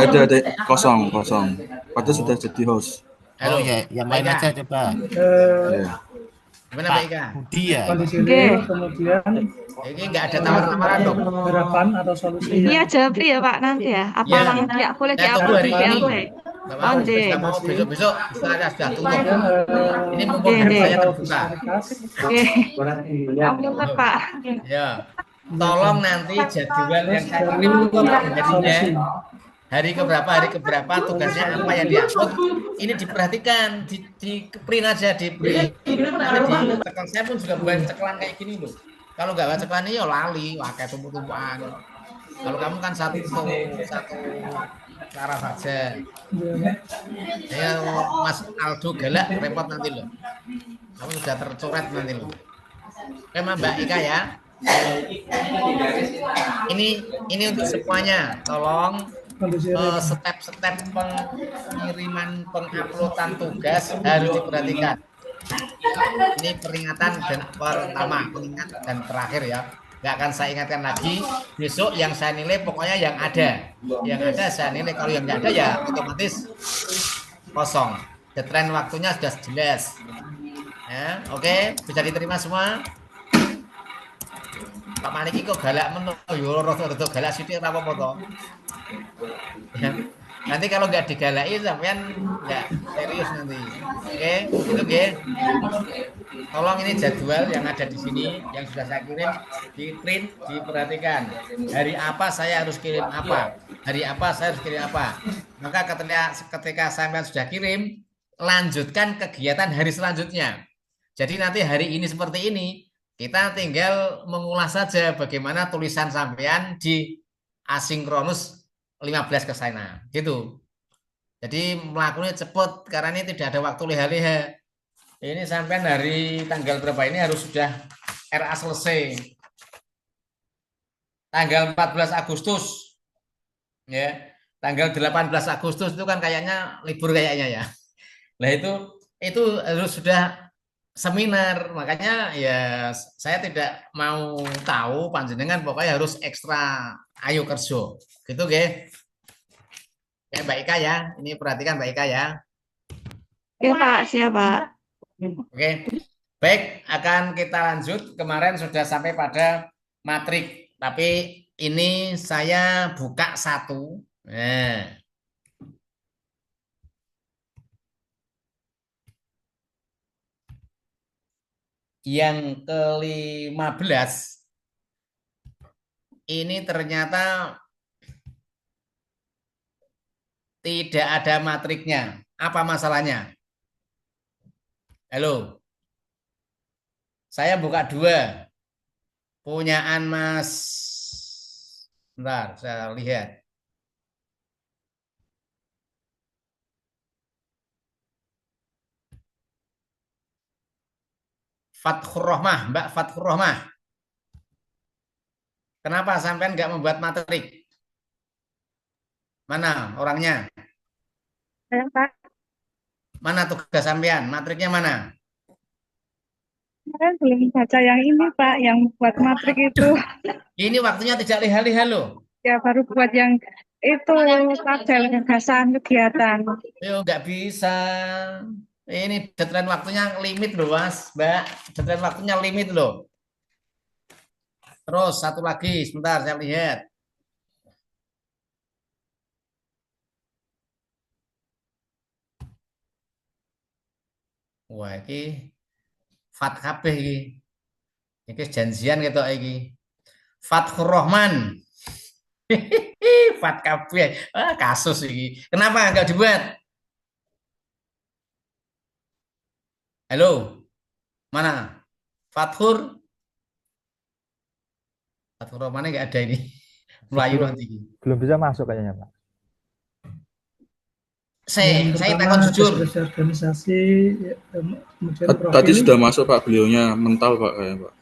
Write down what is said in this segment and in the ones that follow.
ada kosong kosong. Padahal sudah jadi host. Oh Halo, ya, yang Mbak lain Ika. aja coba. Ya. Gimana Pak Mbak Ika? Budi ya. Kondisi Oke. real, kemudian Ini nggak ada tawar-tawaran dong. harapan atau solusi Ini yang aja beli ya Pak nanti ya. Apa Iya. langsung ya boleh Saya tunggu hari diupload di ini. PLT? Nggak Oh, mau, nggih. nggak mau besok-besok saya sudah tutup. kemudian Ini mumpung Oke, hari oke. saya atau terbuka. disparitas Oke. Ampun Pak. Ya, tolong nanti jadwal yang saya kirim itu harinya, solusi. hari keberapa tugasnya apa yang diupload. Ini diperhatikan, di print aja, di print. Nanti di tekan saya pun juga bukan ceklan kayak gini loh. Kalau nggak baca ceklan ini ya lali, wah kayak tumpuk-tumpukan. Kalau kamu kan satu cara saja. Ya, Mas Aldo galak repot nanti loh. Kamu sudah tercoret nanti loh. Oke, Mbak Ika ya. Ini untuk semuanya. Tolong Kondisi real. step-step pengiriman penguploadan tugas harus diperhatikan. Ini peringatan dan pertama, pengingat dan terakhir ya. Nggak akan saya ingatkan lagi. Besok yang saya nilai pokoknya yang ada. Yang ada saya nilai. Kalau yang nggak ada ya otomatis kosong. Deadline waktunya sudah jelas. Ya, oke, bisa diterima semua. Pak Maliki kok galak menu, yo rada galak sithik ora apa-apa to. Ya. Nanti kalau nggak digalai sampean nggak serius nanti. Oke, gitu oke. Tolong ini jadwal yang ada di sini yang sudah saya kirim di print, diperhatikan. Hari apa saya harus kirim apa? Hari apa saya harus kirim apa? Maka ketika sampean sudah kirim, lanjutkan kegiatan hari selanjutnya. Jadi nanti hari ini seperti ini, kita tinggal mengulas saja bagaimana tulisan sampean di asinkronus 15 ke sana, gitu. Jadi melakukannya cepat karena ini tidak ada waktu leha-leha. Ini sampean hari tanggal berapa ini harus sudah RA selesai. Tanggal 14 Agustus. Ya. Tanggal 18 Agustus itu kan kayaknya libur kayaknya ya. Nah itu harus sudah seminar, makanya ya saya tidak mau tahu panjenengan pokoknya harus ekstra ayo kerja gitu ya Mbak Ika ya, ini perhatikan Mbak Ika ya. Oke Pak, siap Pak. Oke, baik, akan kita lanjut. Kemarin sudah sampai pada matrik, tapi ini saya buka satu. Nah, yang ke-15 ini ternyata tidak ada matriknya. Apa masalahnya? Halo, saya buka dua. Punyaan Mas. Bentar, saya lihat. Fathur Rohmah, Mbak Fathur Rohmah. Kenapa sampean nggak membuat matrik? Mana orangnya? Saya Pak. Mana tugas sampean? Matriknya mana? Saya belum baca yang ini Pak, yang buat matrik itu. Ini waktunya tidak leha-leha loh. Ya baru buat yang itu tabel gagasan kegiatan. Yo nggak bisa. Ini deadline waktunya limit loh Mas, Mbak. Deadline waktunya limit loh. Terus satu lagi, sebentar saya lihat. Wah, ini Fat kabeh iki. Iki janjian ketok iki. Fathur Rahman. Fat kabeh. Ah, kasus iki. Kenapa enggak dibuat? Halo. Mana? Fathur. Fathur Rahman enggak ada ini. Melayu nanti. Belum bisa masuk kayaknya, Pak. Saya takut jujur. Organisasi, kemudian Tadi profil, sudah masuk Pak, beliaunya mental Pak kayaknya Pak.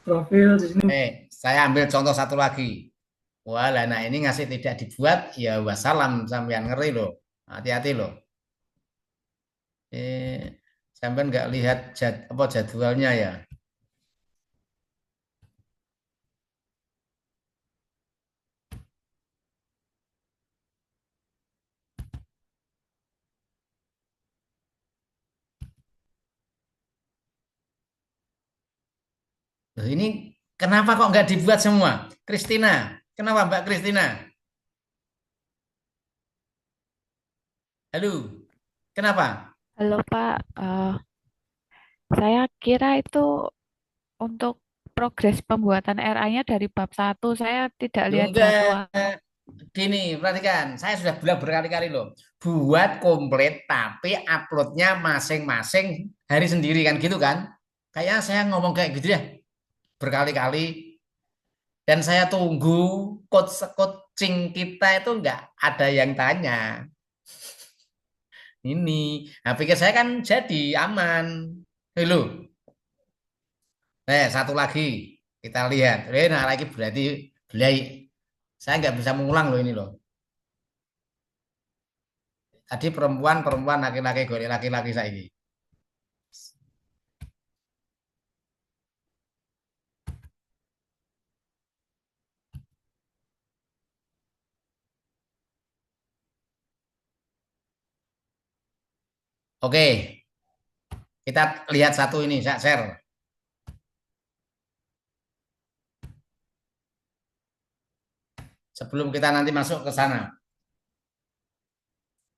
profil di sini. Saya ambil contoh satu lagi. Wah, nah ini ngasih tidak dibuat, ya wassalam sampean ngeri loh. Hati-hati loh. Sampean nggak lihat jadwalnya ya. Loh, ini kenapa kok nggak dibuat semua? Kristina, kenapa Mbak Kristina? Halo, kenapa? Halo Pak, saya kira itu untuk progres pembuatan RA-nya dari bab 1. Saya tidak Loh, lihat enggak. jadwal. Gini, perhatikan. Saya sudah bilang berkali-kali loh. Buat komplit, tapi uploadnya masing-masing hari sendiri kan gitu kan? Kayaknya saya ngomong kayak gitu ya berkali-kali. Dan saya tunggu coaching kita itu nggak ada yang tanya. Ini, nah, pikir saya kan jadi aman. Loh, satu lagi kita lihat. Nah lagi berarti beli. Saya nggak bisa mengulang loh ini loh. Tadi perempuan, perempuan, laki-laki, golek laki-laki saya ini. Oke, kita lihat satu ini, saya share. Sebelum kita nanti masuk ke sana.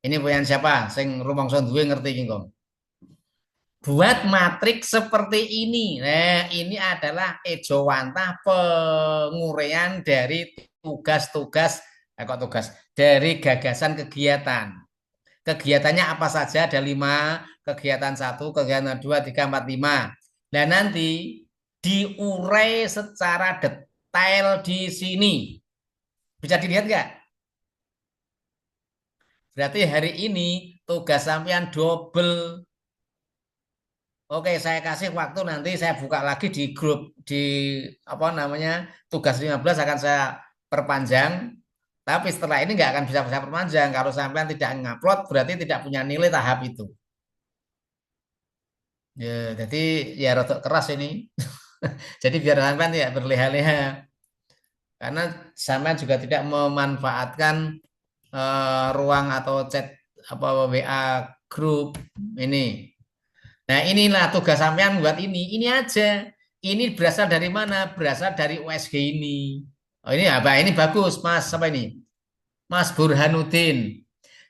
Ini punya siapa? Sing rumangsa duwe ngerti iki, Kong. Buat matriks seperti ini. Nah, ini adalah ejawantah penguraian dari tugas-tugas, kok tugas, dari gagasan kegiatan. Kegiatannya apa saja? Ada 5, kegiatan 1, kegiatan 2, 3, 4, 5. Dan nanti diurai secara detail di sini. Bisa dilihat nggak? Berarti hari ini tugas sampean double. Oke, saya kasih waktu nanti saya buka lagi di grup di apa namanya tugas 15 akan saya perpanjang. Tapi setelah ini nggak akan bisa saya perpanjang. Kalau sampean tidak ngupload berarti tidak punya nilai tahap itu. Ya, jadi ya rotok keras ini. Jadi biar sampean tidak berleha-leha. Karena sampean juga tidak memanfaatkan ruang atau chat apa WA grup ini. Nah, inilah tugas sampean buat ini. Ini aja. Ini berasal dari mana? Berasal dari USG ini. Oh, ini apa? Ini bagus, Mas. Apa ini? Mas Burhanuddin.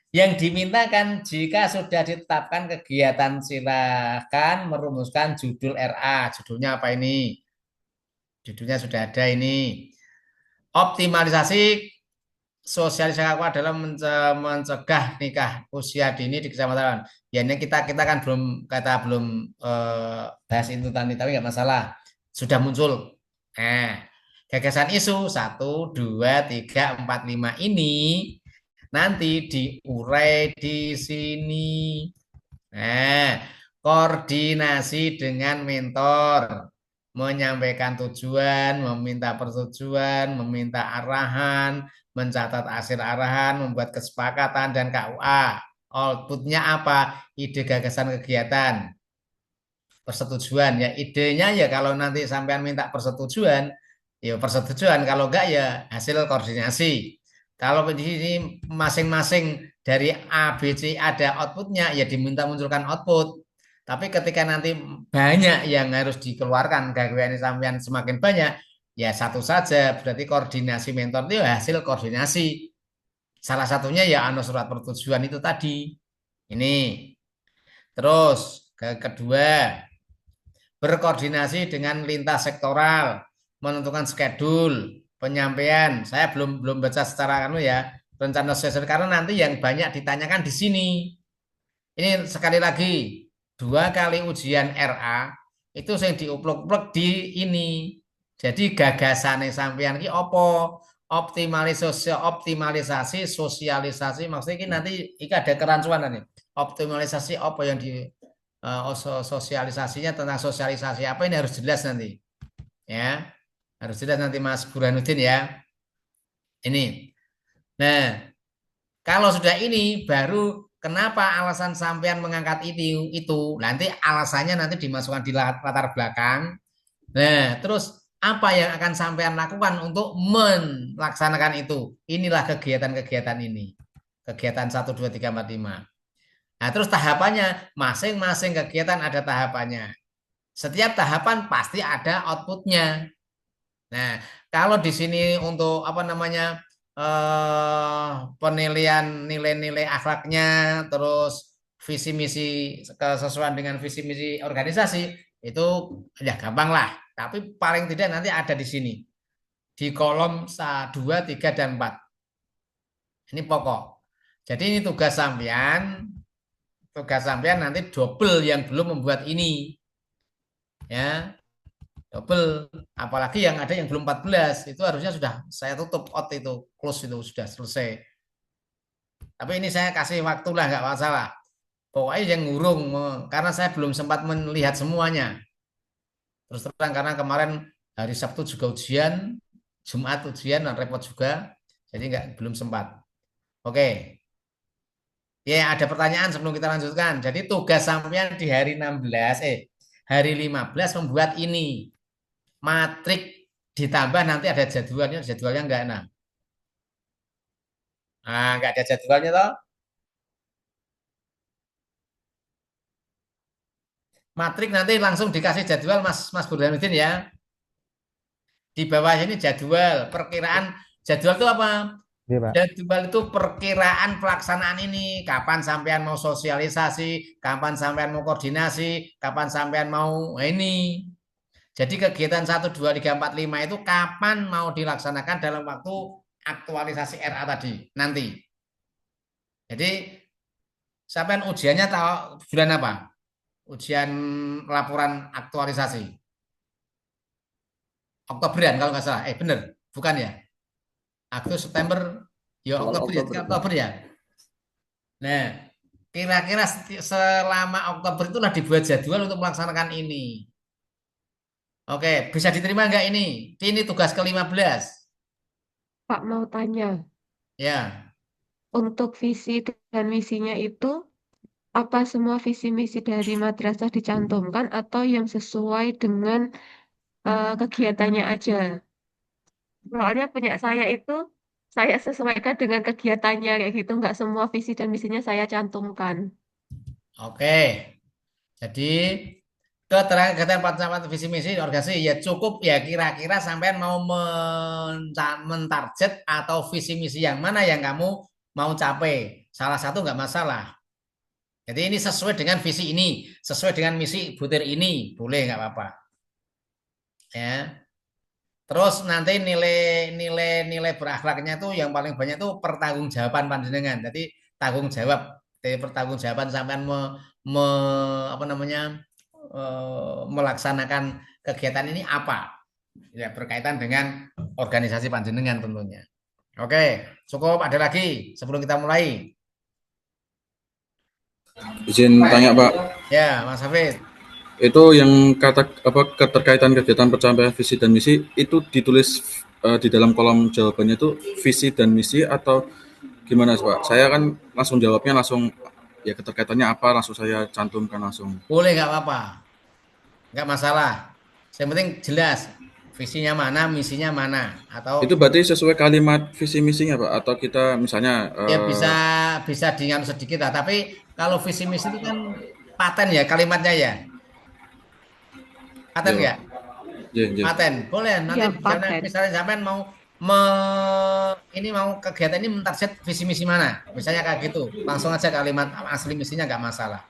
Yang dimintakan jika sudah ditetapkan kegiatan silakan merumuskan judul RA. Judulnya apa ini? Judulnya sudah ada ini. Optimalisasi sosialisasi aku adalah mencegah nikah usia dini di kecamatan. Ya ini kita kan belum bahas itu tadi, tapi nggak masalah. Sudah muncul. Nah, gagasan isu 1, 2, 3, 4, 5 ini nanti diurai di sini. Nah, koordinasi dengan mentor, menyampaikan tujuan, meminta persetujuan, meminta arahan, mencatat hasil arahan, membuat kesepakatan dan KUA. Outputnya apa? Ide gagasan kegiatan. Persetujuan ya, idenya ya kalau nanti sampean minta persetujuan, ya persetujuan, kalau enggak ya hasil koordinasi. Kalau di sini masing-masing dari A, B, C ada outputnya, ya diminta munculkan output. Tapi ketika nanti banyak yang harus dikeluarkan, gaweane sampean semakin banyak, ya satu saja. Berarti koordinasi mentor itu hasil koordinasi. Salah satunya ya surat persetujuan itu tadi. Ini. Terus kedua, berkoordinasi dengan lintas sektoral, menentukan schedule, penyampaian. Saya belum baca secara ya rencana sosial karena nanti yang banyak ditanyakan di sini. Ini sekali lagi 2 kali ujian RA itu yang diuplek-uplek di ini. Jadi gagasannya sampean ki opo? Optimalisasi sosialisasi maksudnya ini nanti ini ada kerancuan nih. Optimalisasi apa yang di sosialisasinya tentang sosialisasi apa ini harus jelas nanti. Ya. Harus jelas nanti Mas Burhanuddin ya. Ini. Nah, kalau sudah ini baru kenapa alasan sampean mengangkat itu nanti alasannya nanti dimasukkan di latar belakang. Nah, terus apa yang akan sampean lakukan untuk melaksanakan itu? Inilah kegiatan-kegiatan ini. Kegiatan 1, 2, 3, 4, 5. Nah, terus tahapannya masing-masing kegiatan ada tahapannya. Setiap tahapan pasti ada outputnya. Nah, kalau di sini untuk apa namanya penilaian nilai-nilai akhlaknya, terus visi misi kesesuaian dengan visi misi organisasi itu ya gampang lah. Tapi paling tidak nanti ada di sini di kolom 2, 3, dan 4. Ini pokok. Jadi ini tugas sampean. Tugas sampean nanti double yang belum membuat ini. Ya, double. Apalagi yang ada yang belum 14. Itu harusnya sudah saya tutup out itu. Close itu sudah selesai. Tapi ini saya kasih waktu lah, nggak masalah. Pokoknya yang ngurung. Karena saya belum sempat melihat semuanya. Terus terang karena kemarin hari Sabtu juga ujian. Jumat ujian dan repot juga. Jadi belum sempat. Oke. Ya, ada pertanyaan sebelum kita lanjutkan. Jadi tugas sampean di hari 16, hari 15 membuat ini. Matrik ditambah nanti ada jadwalnya, jadwalnya enggak nah. Nah, enggak ada jadwalnya toh. Matrik nanti langsung dikasih jadwal Mas Burhanuddin ya. Di bawah ini jadwal, perkiraan jadwal itu apa? Iya, Pak. Jadwal itu perkiraan pelaksanaan ini, kapan sampean mau sosialisasi, kapan sampean mau koordinasi, kapan sampean mau ini. Jadi kegiatan 1, 2, 3, 4, 5 itu kapan mau dilaksanakan dalam waktu aktualisasi RA tadi, nanti. Jadi sampean ujiannya tahu bulan apa? Ujian laporan aktualisasi. Oktoberan kalau nggak salah. Bener, bukan ya? Agustus, September, ya Oktober ya, Oktober ya. Nah, kira-kira selama Oktober itulah dibuat jadwal untuk melaksanakan ini. Oke, bisa diterima nggak ini? Ini tugas ke-15. Pak mau tanya, Ya, untuk visi dan misinya itu apa semua visi misi dari madrasah dicantumkan atau yang sesuai dengan kegiatannya aja? Soalnya punya saya itu saya sesuaikan dengan kegiatannya kayak gitu, nggak semua visi dan misinya saya cantumkan. oke. Jadi keterangan kegiatan pencapaian visi misi organisasi ya cukup ya kira-kira sampean mau mentarget atau visi misi yang mana yang kamu mau capai. Salah satu nggak masalah. Jadi ini sesuai dengan visi ini, sesuai dengan misi butir ini, boleh nggak apa-apa. Ya. Terus nanti nilai berakhlaknya itu yang paling banyak itu pertanggungjawaban panjenengan. Jadi tanggung jawab, pertanggungjawaban sampean apa namanya melaksanakan kegiatan ini apa? Ya berkaitan dengan organisasi panjenengan tentunya. Oke, cukup. Ada lagi sebelum kita mulai. Izin tanya Pak, Ya, Mas Hafid. itu yang keterkaitan kegiatan pencapaian visi dan misi itu ditulis di dalam kolom jawabannya itu visi dan misi atau gimana Pak? Saya kan langsung jawabnya langsung ya keterkaitannya apa langsung saya cantumkan langsung. Boleh nggak apa-apa, nggak masalah. Yang penting jelas visinya mana, misinya mana. Atau Itu berarti sesuai kalimat visi misinya Pak? Atau kita misalnya ya bisa diingat sedikit lah. Tapi kalau visi misi itu kan paten ya kalimatnya ya. Paten nggak? Paten. Boleh nanti Ya, paten. misalnya sampean mau ini mau kegiatan ini mentarget visi misi mana? Misalnya kayak gitu. Langsung aja kalimat asli misinya nggak masalah.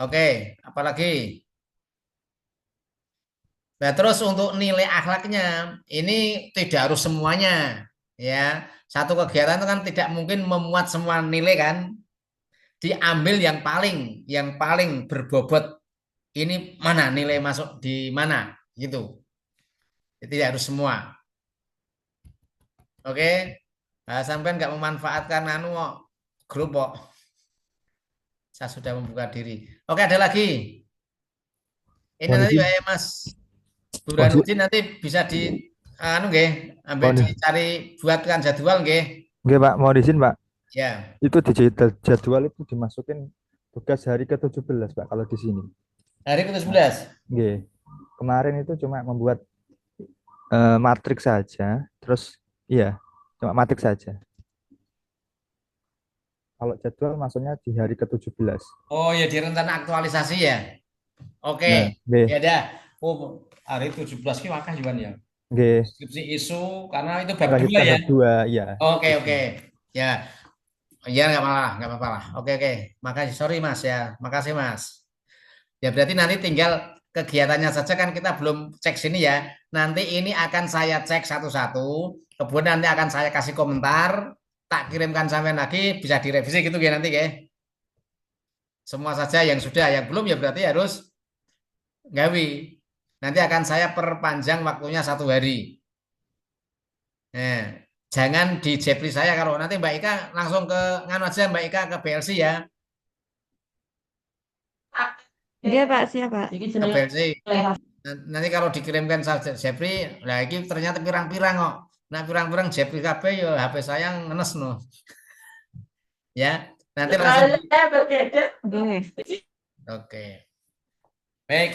Oke, apalagi? Nah, terus untuk nilai akhlaknya ini tidak harus semuanya, ya. Satu kegiatan itu kan tidak mungkin memuat semua nilai kan. Diambil yang paling berbobot. Ini mana nilai masuk di mana, gitu. Jadi tidak harus semua. Oke, nah, sampai nggak memanfaatkan grup kok. Saya sudah membuka diri. Oke, ada lagi. Ini nanti ya Mas Burhanuddin nanti bisa ambil dicari buatkan jadwal nggih. Nggih, Pak, mau izin, Pak. Ya. Itu di jadwal itu dimasukin tugas hari ke-17, Pak, kalau di sini. Hari ke-11. Nggih. Kemarin itu cuma membuat matriks saja, terus iya, cuma matriks saja. Kalau jadwal masuknya di hari ke-17. Oh ya, di rencana aktualisasi ya. Nah, Oke, nggih, ya dah. Oh, hari 17 ki wakah juga ya. nggih. Skripsi isu karena itu bab Lanjut 2 ke ya. bab 2, ya. Oke, Skripsi. oke. Ya, ya nggak apa-apa lah. Oke, oke. Makasih, sorry Mas ya. Makasih Mas. Ya berarti nanti tinggal kegiatannya saja kan kita belum cek sini ya. Nanti ini akan saya cek satu-satu. Kemudian nanti akan saya kasih komentar. Tak kirimkan sampai lagi bisa direvisi gitu ya nanti ya. Semua saja yang sudah, yang belum ya berarti harus gawi. Nanti akan saya perpanjang waktunya 1 hari. Nah, jangan di Jepri saya kalau nanti Mbak Ika langsung ke nganu aja Mbak Ika ke BLC ya. Iya Pak, siap Pak. Ke BLC. Nanti kalau dikirimkan saja Jepri, nah ini ternyata pirang-pirang kok. Nah pirang-pirang Jepri KB ya HP saya ngenes no. Ya, nanti langsung. Oke. Baik.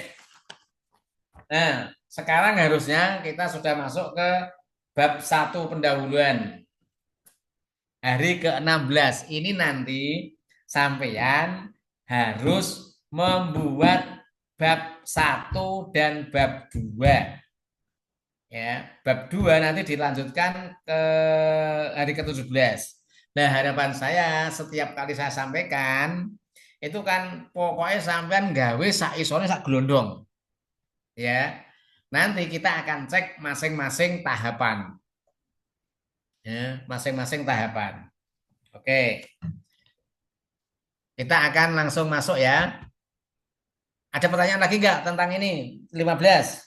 Nah, sekarang harusnya kita sudah masuk ke bab 1 pendahuluan. Hari ke-16. Ini nanti sampean harus membuat bab 1 dan bab 2. Ya, bab 2 nanti dilanjutkan ke hari ke-17. Nah, harapan saya setiap kali saya sampaikan itu kan pokoknya sampean gawe sak isone sak glondong. Ya. Nanti kita akan cek masing-masing tahapan. Ya, masing-masing tahapan. Oke. Kita akan langsung masuk ya. Ada pertanyaan lagi nggak tentang ini? 15.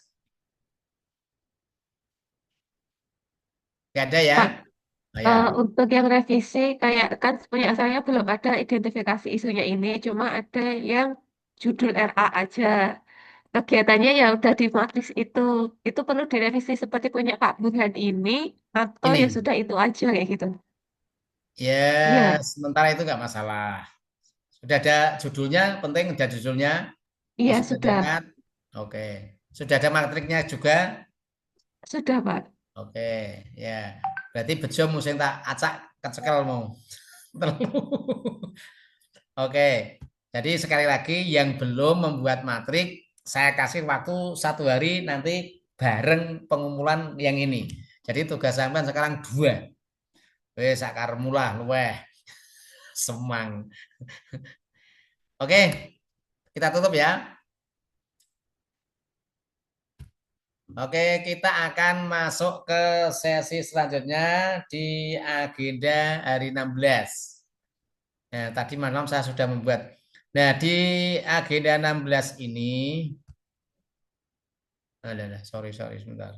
Nggak ada ya? Pak, Oh, ya. untuk yang revisi kayak kan punya saya belum ada identifikasi isunya ini, cuma ada yang judul RA aja. Kegiatannya ya udah di matriks itu. Itu perlu direvisi seperti punya Pak Burhan ini atau ya Ini. sudah itu aja kayak gitu. Ya, Iya, sementara itu nggak masalah. Sudah ada judulnya, penting ada judulnya. Oh, iya sudah sudah. dekat. Oke. Sudah ada matriknya juga. Sudah, Pak. Oke, ya. Berarti bejo sing tak acak kecekel mau. Oke. Jadi sekali lagi yang belum membuat matrik, saya kasih waktu 1 hari nanti bareng pengumpulan yang ini. Jadi tugas sampean sekarang 2. Wes sakarmu lah luweh. Semang. Oke, kita tutup ya. Oke, kita akan masuk ke sesi selanjutnya di agenda hari 16. Nah, tadi malam saya sudah membuat. Nah, di agenda 16 ini, sorry sebentar.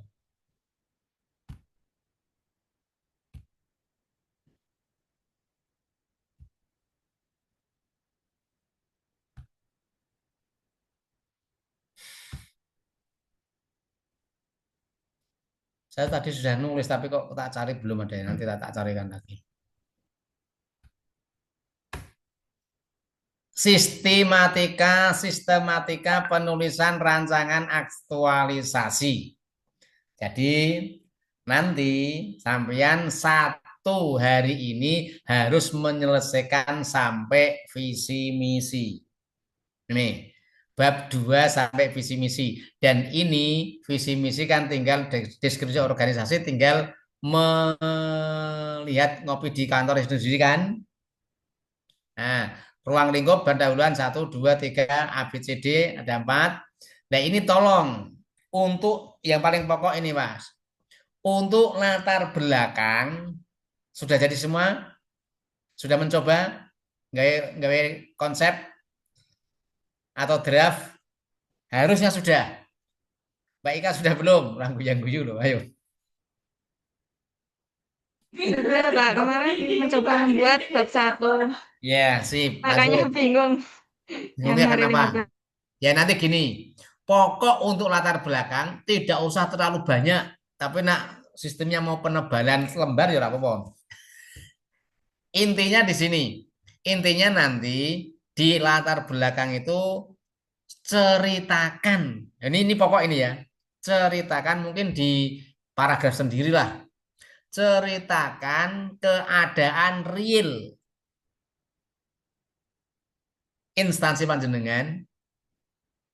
Saya tadi sudah nulis, tapi kok tak cari belum ada. Nanti tak carikan lagi. Sistematika penulisan rancangan aktualisasi. Jadi nanti sampean 1 hari ini harus menyelesaikan sampai visi misi. Ini bab 2 sampai visi misi. Dan ini visi misi kan tinggal deskripsi organisasi, tinggal melihat ngopi di kantor sendiri kan. Nah, ruang lingkup pendahuluan 1, 2, 3, ABCD ada 4. Nah ini tolong untuk yang paling pokok ini Mas. Untuk latar belakang sudah jadi semua? Sudah mencoba? Gawe konsep atau draft? Harusnya sudah. Mbak Ika sudah belum? Orang yang guyu loh, ayo. Sudah, Pak. Kemarin mencoba membuat bab 1. Ya, sip. Makanya Lanjut. bingung yang Bingungnya hari kenapa? 15. Ya nanti gini. Pokok untuk latar belakang tidak usah terlalu banyak. Tapi nak sistemnya mau penebalan lembar ya apa-apa. Intinya di sini. Intinya nanti di latar belakang itu ceritakan. Ini pokok ini ya. Ceritakan mungkin di paragraf sendirilah. Ceritakan keadaan real instansi panjenengan,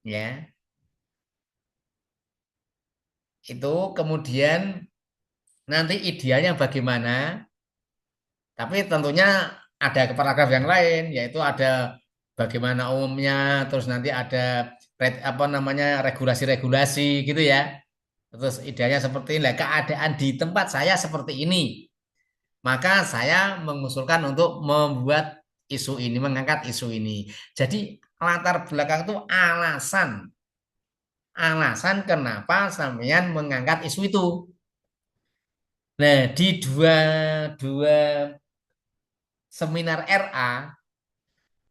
ya, itu kemudian nanti idealnya bagaimana, tapi tentunya ada paragraf yang lain, yaitu ada bagaimana umumnya, terus nanti ada apa namanya regulasi-regulasi gitu ya. Terus idealnya seperti ini, keadaan di tempat saya seperti ini. Maka saya mengusulkan untuk membuat isu ini, mengangkat isu ini. Jadi latar belakang itu alasan kenapa sampean mengangkat isu itu. Nah, di dua seminar RA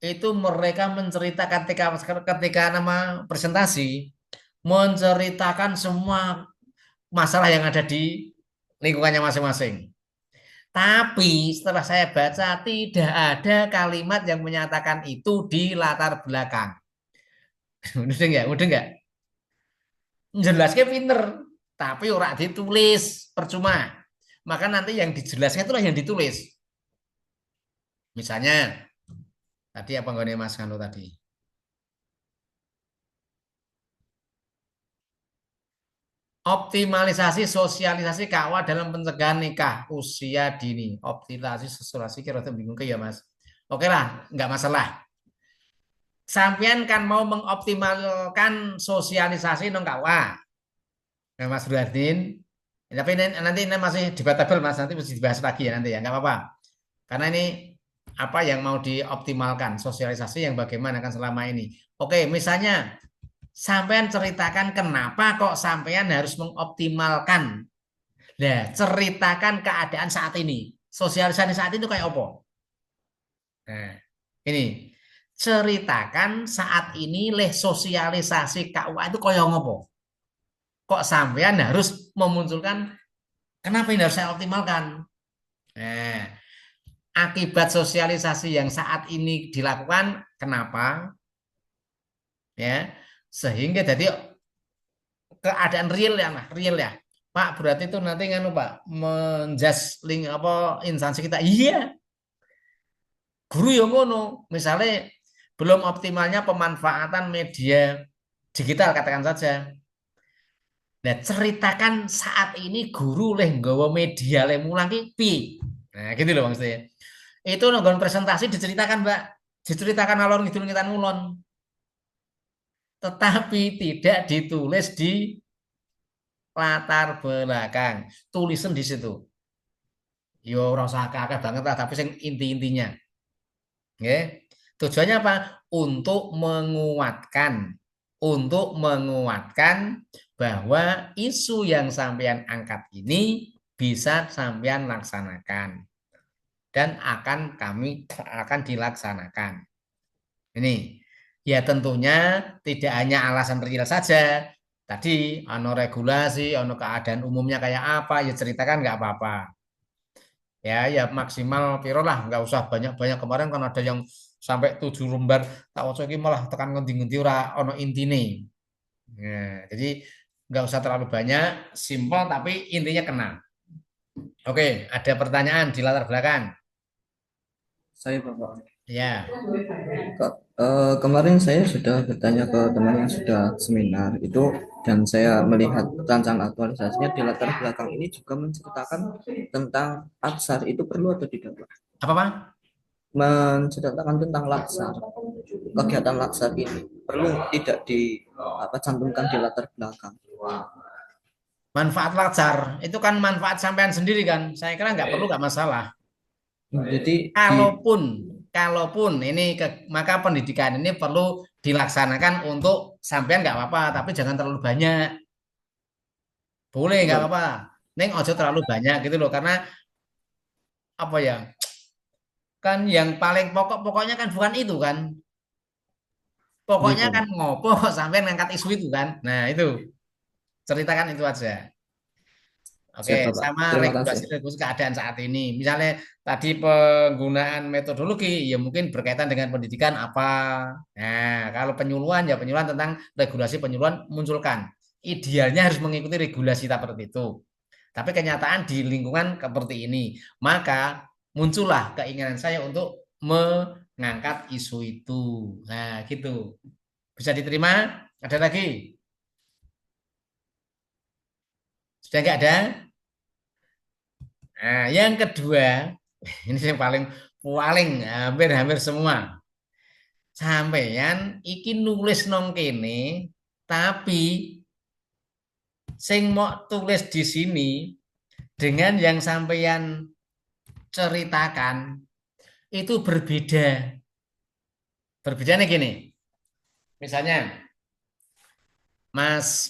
itu mereka menceritakan ketika nama presentasi menceritakan semua masalah yang ada di lingkungannya masing-masing. Tapi setelah saya baca tidak ada kalimat yang menyatakan itu di latar belakang. Udah enggak? Udah enggak? Jelasnya pinter, tapi ora ditulis, percuma. Maka nanti yang dijelaskan itulah yang ditulis. Misalnya tadi apa nggak Mas Kano tadi? Optimalisasi sosialisasi KUA dalam pencegahan nikah usia dini. Optimalisasi sosialisasi kira-kira bingung ke ya Mas. Oke lah, nggak masalah. Sampean kan mau mengoptimalkan sosialisasi nong KUA. Nah, Mas Bradin. Tapi nanti ini masih debatable Mas, nanti mesti dibahas lagi ya nanti ya, nggak apa-apa. Karena ini apa yang mau dioptimalkan, sosialisasi yang bagaimana kan selama ini. Oke, misalnya sampean ceritakan kenapa kok sampean harus mengoptimalkan. Nah, ceritakan keadaan saat ini. Sosialisasi saat itu kayak apa? Nah, ini ceritakan saat ini leh sosialisasi KUA itu kayak ngopo? Kok sampean harus memunculkan kenapa ini harus saya optimalkan? Nah, akibat sosialisasi yang saat ini dilakukan, kenapa? Ya, sehingga jadi keadaan real ya, nah, real ya. Pak, berarti itu nanti nganu Pak, menjas link apa instansi kita. Iya. Guru yang ngono, misalnya belum optimalnya pemanfaatan media digital katakan saja. Nah, ceritakan saat ini guru leh nggawa media leh mulang ki pi. Nah, gitu loh maksudnya. Itu nonggon presentasi diceritakan, Mbak. Diceritakan alur ngidul ngitan ngulon. Tetapi tidak ditulis di latar belakang. Tulisan di situ. Yo rasa kakak banget lah, tapi yang inti-intinya. Oke. Tujuannya apa? Untuk menguatkan bahwa isu yang sampean angkat ini bisa sampean laksanakan dan akan dilaksanakan. Ini ya tentunya tidak hanya alasan real saja. Tadi ono regulasi, ono keadaan umumnya kayak apa, ya ceritakan nggak apa-apa. Ya maksimal piro lah, nggak usah banyak-banyak. Kemarin kan ada yang sampai 7 lembar, tak waca iki malah tekan ngendi-ngendi ora ono intine. Nah, jadi nggak usah terlalu banyak, simpel tapi intinya kena. Oke, ada pertanyaan di latar belakang. Saya Bapak. Ya, Kemarin saya sudah bertanya ke teman yang sudah seminar itu dan saya melihat rancangan aktualisasinya di latar belakang ini juga menceritakan tentang Latsar itu perlu atau tidak Pak? apa Pak? Menceritakan tentang Latsar, kegiatan Latsar ini perlu tidak cantumkan di latar belakang. Manfaat Latsar itu kan manfaat sampean sendiri kan. Saya kira nggak perlu, nggak masalah. Jadi Kalaupun ini maka pendidikan ini perlu dilaksanakan untuk sampean nggak apa-apa, tapi jangan terlalu banyak. Boleh nggak apa-apa. Neng ojo terlalu banyak gitu loh, karena apa ya? Kan yang paling pokoknya kan bukan itu kan. Pokoknya gitu. kan ngopo sampean ngangkat isu itu kan. Nah, itu. Ceritakan itu aja. Oke, Siap, Bapak. sama Terima regulasi kasih. keadaan saat ini. Misalnya tadi penggunaan metodologi, ya mungkin berkaitan dengan pendidikan apa. Nah, kalau penyuluhan, ya penyuluhan tentang regulasi penyuluhan munculkan. Idealnya harus mengikuti regulasi seperti itu. Tapi kenyataan di lingkungan seperti ini. Maka muncullah keinginan saya untuk ngangkat isu itu. Nah, gitu. Bisa diterima? Ada lagi? Sudah nggak ada? Nah, yang kedua, ini yang paling paling hampir-hampir semua. Sampeyan iki nulis nang kene, tapi sing mau tulis di sini dengan yang sampeyan ceritakan itu berbeda. Berbedanya gini. Misalnya, Mas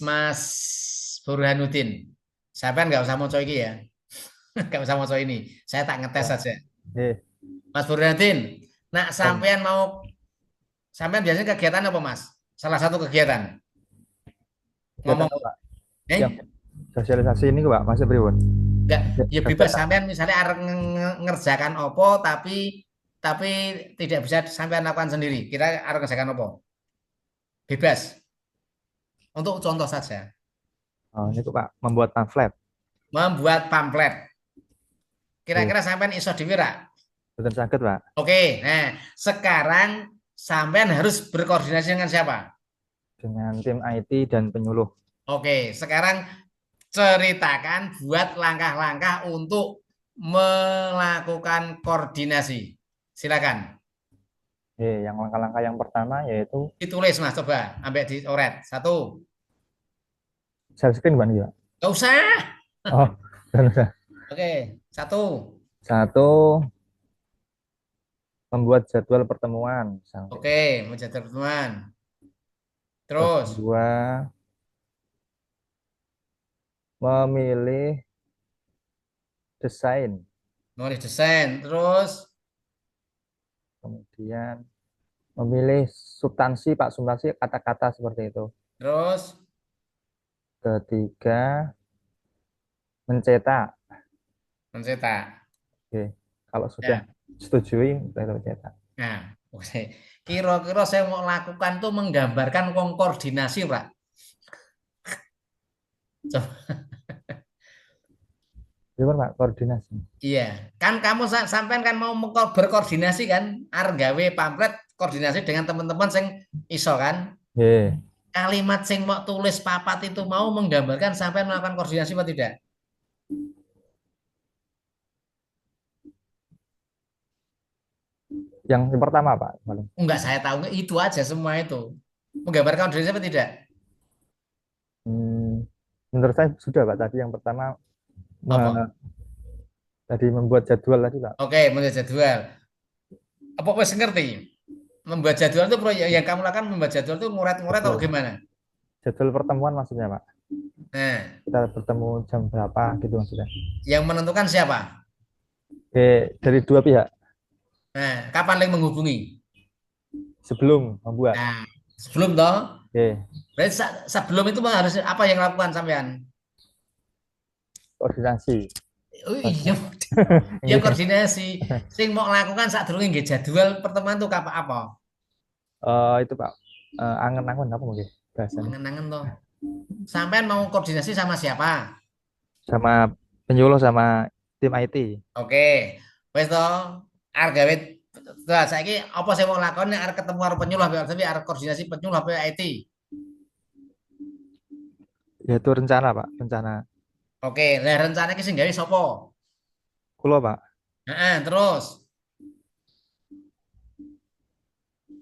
Burhanuddin, sampean nggak usah mau iki ya. Nggak usah mau ini. Saya tak ngetes saja. Mas Burhanuddin, nak sampean biasanya kegiatan apa, Mas? Salah satu kegiatan. Ngomong Pak. eh? Yang sosialisasi ini Pak, Mas pripun? Enggak, ya bebas sampean misalnya arep ngerjakan opo tapi tidak bisa sampean lakukan sendiri. Kita arep ngerjakan opo? Bebas. Untuk contoh saja. Oh, ini Pak, membuat pamflet. Membuat pamflet. Kira-kira sampean iso dhewe ra? Betul sakit, Pak. Oke, nah sekarang sampean harus berkoordinasi dengan siapa? Dengan tim IT dan penyuluh. Oke, sekarang ceritakan buat langkah-langkah untuk melakukan koordinasi. Silakan. Yang langkah-langkah yang pertama yaitu ditulis Mas, coba ambek dioret. 1. share screen Pak ya? Gak usah. Oh, benar. Oke, 1. 1, membuat jadwal pertemuan. Oke, membuat jadwal pertemuan. Terus 2, memilih desain. nulis desain. Terus Kemudian memilih substansi, Pak, substansi kata-kata seperti itu. Terus 3, mencetak. Oke, kalau sudah setujui, kita cetak. Nah, oke. Kira-kira saya mau lakukan tuh menggambarkan wong koordinasi, Pak. Coba. Gimana Pak, koordinasi? Iya, kan kamu sampean kan mau berkoordinasi kan, arep gawe pamflet koordinasi dengan teman-teman sing iso kan? Kalimat sing mau tulis papat itu mau menggambarkan sampean melakukan koordinasi apa tidak? Yang pertama Pak, enggak, saya tahu itu aja semua itu. Menggambarkan koordinasi apa tidak? Menurut saya sudah Pak, tadi yang pertama tadi membuat jadwal tadi Pak. Oke, membuat jadwal. Apa wes ngerti? Membuat jadwal itu yang kamu lakukan, membuat jadwal itu nguret-nguret atau gimana? Jadwal pertemuan maksudnya Pak. Nah, kita bertemu jam berapa gitu maksudnya. Yang menentukan siapa? Dari dua pihak. Nah, kapan yang menghubungi? Sebelum membuat. Nah, sebelum toh? Berarti sebelum itu harus apa yang lakukan sampean? Koordinasi. Oh iya, ya koordinasi. Sing mau lakukan saat dulu nggih jadwal pertemuan tuh kapan apa? Itu Pak, angen-angen apa mungkin bahasanya? Angen-angen toh. Sampean mau koordinasi sama siapa? Sama penyuluh sama tim IT. Oke, wes toh. Arep gawe saiki apa sing mau lakoni arep ketemu karo penyuluh tapi arep koordinasi penyuluh apa IT? Ya itu rencana Pak, rencana. Oke, lah rencana iki sing gawe sapa? Kulo Pak. Terus.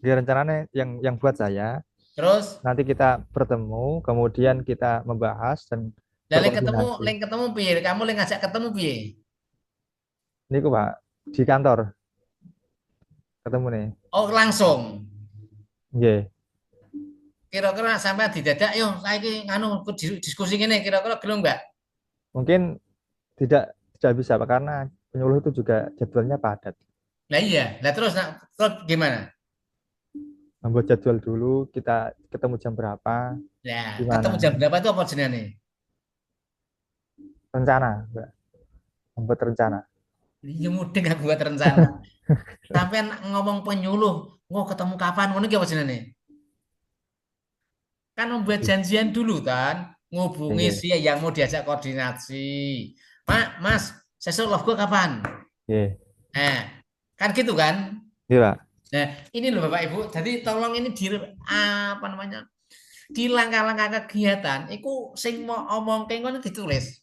Ya rencananya yang buat saya. Terus nanti kita bertemu, kemudian kita membahas dan link ketemu piye? Kamu link ngajak ketemu piye? Niku Pak, di kantor. Ketemu nih. Oh, langsung. Nggih. Kira-kira sampai didadak yo saiki nganu diskusi ngene kira-kira gelem enggak? Mungkin tidak bisa Pak karena penyuluh itu juga jadwalnya padat. Nah iya, nah terus gimana? Membuat jadwal dulu, kita ketemu jam berapa? Nah, ketemu jam berapa itu apa jenenge? Rencana, Mbak. Membuat rencana. Iya mudik aku buat rencana. Sampai ngomong penyuluh, mau ketemu kapan? Ngono ki apa jenenge? Kan membuat janjian dulu kan, ngubungi si yang mau diajak koordinasi. Mas, sesuk love gue kapan? Kan gitu kan? Iya, Pak. Nah, ini loh Bapak Ibu. Jadi tolong ini apa namanya? Di langkah-langkah kegiatan itu sing mau omong ngono ditulis.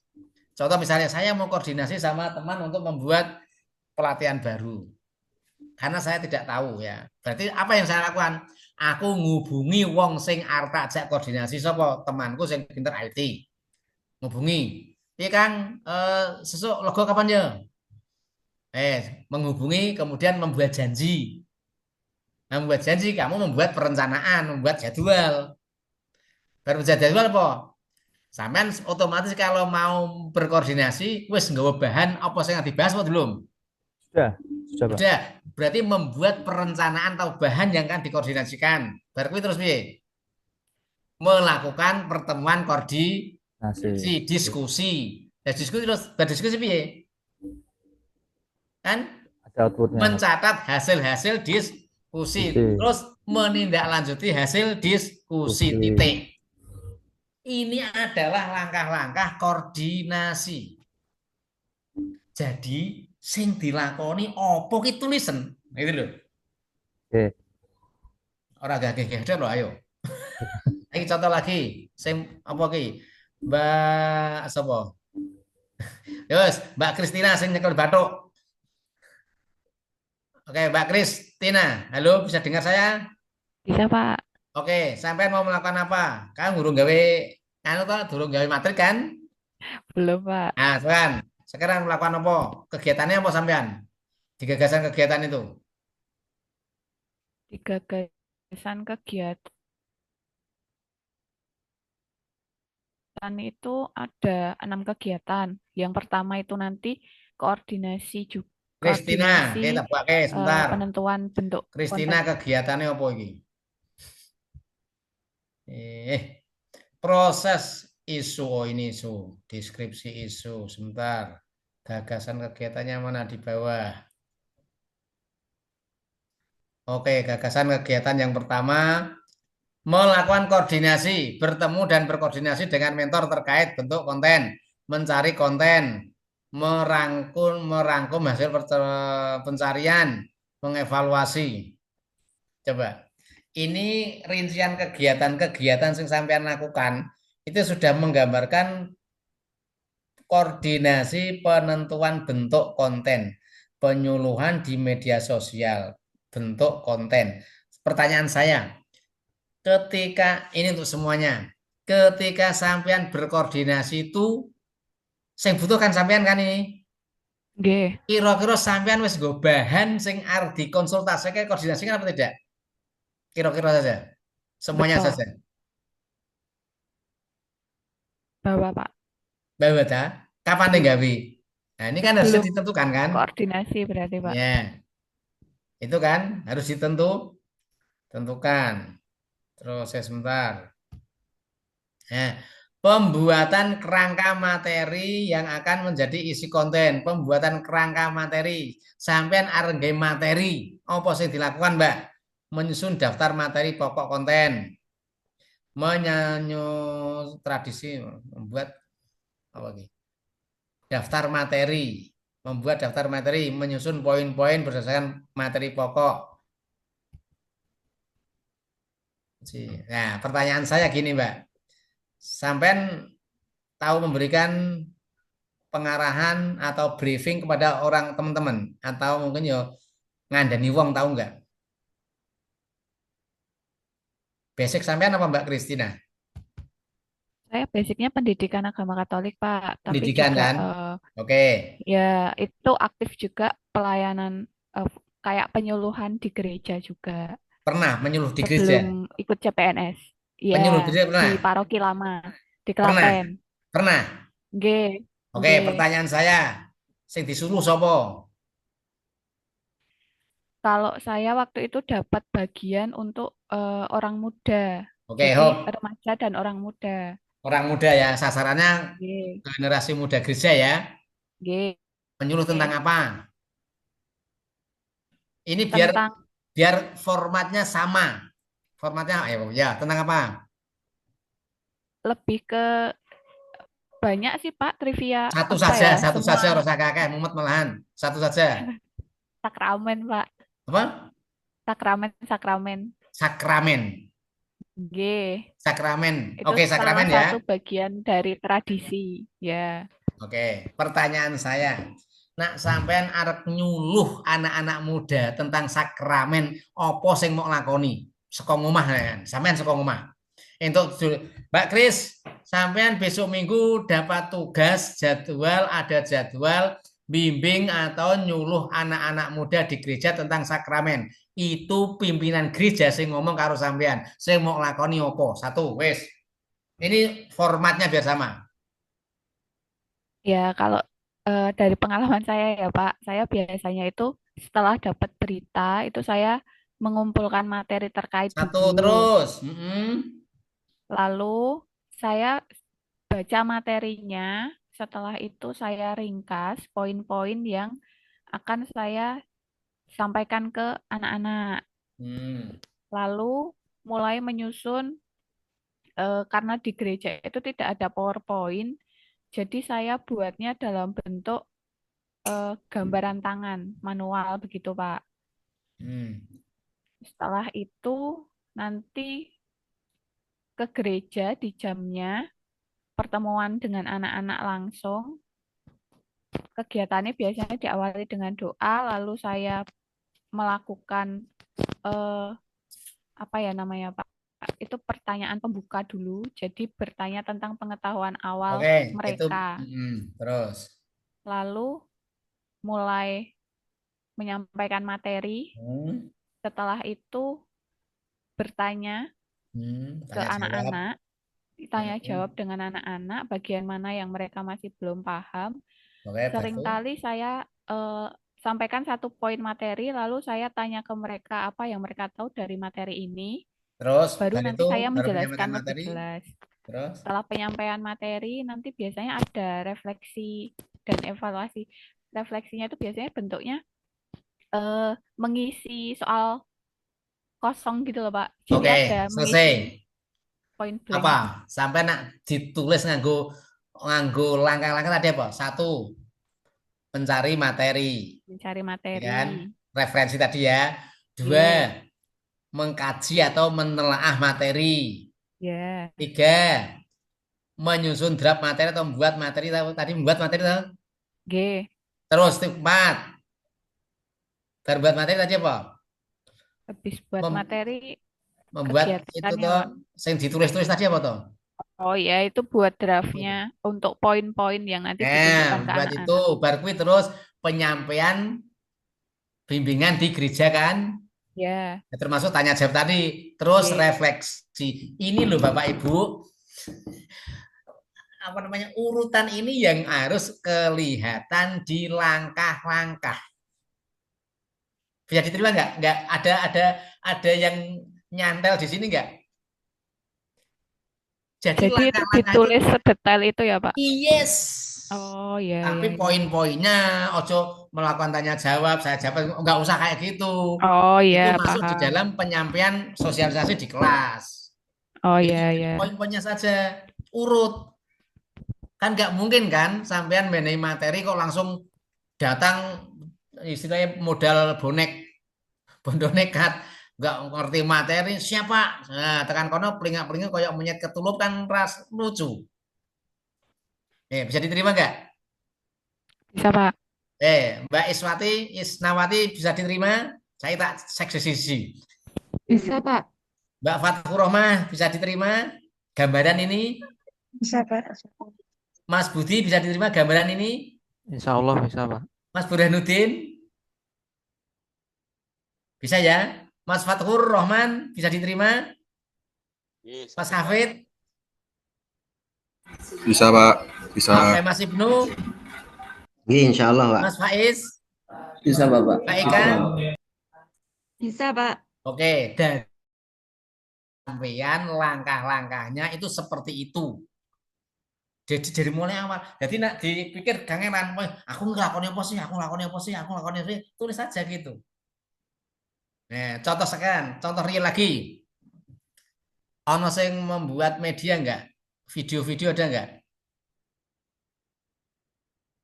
Contoh misalnya saya mau koordinasi sama teman untuk membuat pelatihan baru. Karena saya tidak tahu ya. Berarti apa yang saya lakukan? Aku ngubungi wong sing arep ajak koordinasi sapa temanku sing pinter IT. Ngubungi. Iya Kang, sesuk logo kapan ya? Menghubungi kemudian membuat janji. Nah, membuat janji kamu membuat perencanaan, membuat jadwal. Berbuat jadwal apa? Sampean otomatis kalau mau berkoordinasi, wis nggawa bahan apa sing dibahas apa belum? Sudah, Pak. Sudah. Berarti membuat perencanaan atau bahan yang akan dikoordinasikan. Baru terus piye? Melakukan pertemuan koordinasi, diskusi. Nah, diskusi piye? Kan Ada outputnya. mencatat hasil-hasil diskusi, terus menindaklanjuti hasil diskusi. Titik. Ini adalah langkah-langkah koordinasi. Jadi sing dilakoni opo ki tulisan. Itu loh. Oke. Ora gageh-gageh loh, ayo. Iki contoh lagi, sing apa ki? Mbak sapa? Yos, Mbak Kristina sing nyekel bathuk. Oke, Mbak Kristina. Halo, bisa dengar saya? Bisa, Pak. Oke, sampai mau melakukan apa? Kan durung gawe durung gawe materi kan? Belum, Pak. Nah, sekarang melakukan apa? Kegiatannya apa sampean? Di gagasan kegiatan itu. Di gagasan kegiatan itu ada 6 kegiatan. Yang pertama itu nanti koordinasi juga. Kristina, kita pakai sebentar. Penentuan bentuk Kristina kegiatannya apa ini? Proses isu, ini isu, deskripsi isu, sebentar. Gagasan kegiatannya mana di bawah? Oke, gagasan kegiatan yang pertama, melakukan koordinasi, bertemu dan berkoordinasi dengan mentor terkait bentuk konten, mencari konten, merangkum hasil pencarian, mengevaluasi. Coba. Ini rincian kegiatan-kegiatan yang sampean lakukan itu sudah menggambarkan koordinasi penentuan bentuk konten, penyuluhan di media sosial, bentuk konten. Pertanyaan saya, ketika ini untuk semuanya, ketika sampean berkoordinasi itu, sing butuhkan sampean kan ini? Nggih. Kira-kira sampean wis nggo bahan sing arep dikonsultasikan koordinasikan apa tidak? Kira-kira saja. Semuanya Betul. saja. Bawa, Pak. Bawa ta? Kapan nih gawe? Nah, ini kan harus ditentukan kan? Koordinasi berarti, Pak. Ya. Itu kan harus tentukan. Terus saya sebentar. Nah, pembuatan kerangka materi yang akan menjadi isi konten. Pembuatan kerangka materi. Sampean arep materi. Apa sing dilakukan, Mbak? Menyusun daftar materi pokok konten, tradisi membuat apa lagi? Membuat daftar materi, menyusun poin-poin berdasarkan materi pokok. Nah, pertanyaan saya gini, Mbak, sampean tahu memberikan pengarahan atau briefing kepada orang teman-teman atau mungkin yo ngandani wong, tahu nggak? Basic sampean apa Mbak Kristina? Saya basicnya pendidikan agama Katolik, Pak. Pendidikan Tapi juga, kan? Oke. Ya, itu aktif juga pelayanan kayak penyuluhan di gereja juga. Pernah menyuluh di gereja? Sebelum ikut CPNS. Iya, Penyuluh gereja pernah? di paroki lama, di Klaten. Pernah? Nggih. Oke, pertanyaan saya. Sing disuruh sapa? Kalau saya waktu itu dapat bagian untuk orang muda. Oke, Jadi remaja dan orang muda. Orang muda ya, sasarannya generasi muda gereja ya. Menyuluh tentang apa? Ini biar formatnya sama. Formatnya ya tentang apa? Lebih ke banyak sih Pak, trivia. Satu saja, rasa kakek mumet malahan. Satu saja. Sakramen, Pak. Apa? Sakramen. Sakramen. G. Sakramen. Itu Oke, salah sakramen ya. satu bagian dari tradisi. Ya. Oke, pertanyaan saya. Nak sampean arep nyuluh anak-anak muda tentang sakramen apa sing mau lakoni? Saka omah kan. Sampean saka omah. Untuk Mbak Kris, sampean besok Minggu dapat tugas ada jadwal bimbing atau nyuluh anak-anak muda di gereja tentang sakramen. Itu pimpinan gereja sing ngomong karo sampean, sing mau lakoni apa? Satu, wes. Ini formatnya biar sama. Ya, kalau dari pengalaman saya ya Pak, saya biasanya itu setelah dapat berita itu saya mengumpulkan materi terkait Satu dulu. terus. Lalu saya baca materinya, setelah itu saya ringkas poin-poin yang akan saya sampaikan ke anak-anak. Lalu mulai menyusun, karena di gereja itu tidak ada PowerPoint, jadi saya buatnya dalam bentuk gambaran tangan, manual begitu Pak. Setelah itu nanti ke gereja di jamnya, pertemuan dengan anak-anak langsung. Kegiatannya biasanya diawali dengan doa, lalu saya melakukan apa ya namanya Pak? Itu pertanyaan pembuka dulu. Jadi bertanya tentang pengetahuan awal Oke, mereka. terus. Lalu mulai menyampaikan materi. Setelah itu bertanya ke anak-anak, tanya jawab dengan anak-anak, bagian mana yang mereka masih belum paham. Seringkali saya sampaikan satu poin materi, lalu saya tanya ke mereka apa yang mereka tahu dari materi ini. Terus Baru nanti saya menjelaskan lebih materi. jelas. Terus setelah penyampaian materi, nanti biasanya ada refleksi dan evaluasi. Refleksinya itu biasanya bentuknya mengisi soal kosong gitu loh Pak. Jadi ada selesai. Poin blank. Apa? Sampai nak ditulis nganggo langkah-langkah tadi apa? Satu, mencari materi. Mencari materi. Kan? Referensi tadi ya. Dua, mengkaji atau menelaah materi. Tiga, menyusun draft materi atau membuat materi. Tadi membuat materi tau? G. Terus 4. Terbuat materi tadi apa? Habis buat materi, membuat itu toh yang ditulis-tulis tadi apa toh? Oh ya, itu buat draftnya untuk poin-poin yang nanti ditunjukkan ke anak-anak. Itu baru terus penyampaian bimbingan di gereja kan? Ya. Termasuk tanya jawab tadi, terus refleksi. Ini loh Bapak Ibu, apa namanya, urutan ini yang harus kelihatan di langkah-langkah. Bisa diterima nggak? Nggak ada yang nyantel di sini nggak? Jadi itu ditulis sedetail itu ya Pak? Yes. Oh iya. Tapi poin-poinnya, ojo melakukan tanya jawab, saya jawab, nggak usah kayak gitu. Oh iya. Itu masuk di dalam penyampaian sosialisasi di kelas. Oh iya. Poin-poinnya saja urut. Kan nggak mungkin kan sampean mengenai materi kok langsung datang istilahnya modal bondo nekat, nggak ngerti materi siapa. Nah, tekan kono pelingak-pelingak kayak monyet ketulup kan ras lucu. Bisa diterima nggak? Bisa Pak. Mbak Isnawati bisa diterima? Saya tak cek sisi. Bisa Pak. Mbak Fathur Rohmah bisa diterima gambaran ini? Bisa Pak. Mas Budi bisa diterima gambaran ini? Insya Allah bisa Pak. Mas Burhanuddin? Bisa ya? Mas Fathur Rohman bisa diterima? Yes, Mas Hafid? Bisa Pak, bisa. Oke, Mas Ibnu? Iya, insya Allah Pak. Mas Faiz? Bisa Bapak. Pak Eka? Bisa Pak. Oke, dan sampean langkah-langkahnya itu seperti itu. Jadi dari mulai awal. Jadi nak dipikir kangenan, aku ngelakoni apa sih, tulis saja gitu. Nah, contoh sekian, contoh real lagi. Ono sing membuat media enggak? Video-video ada enggak?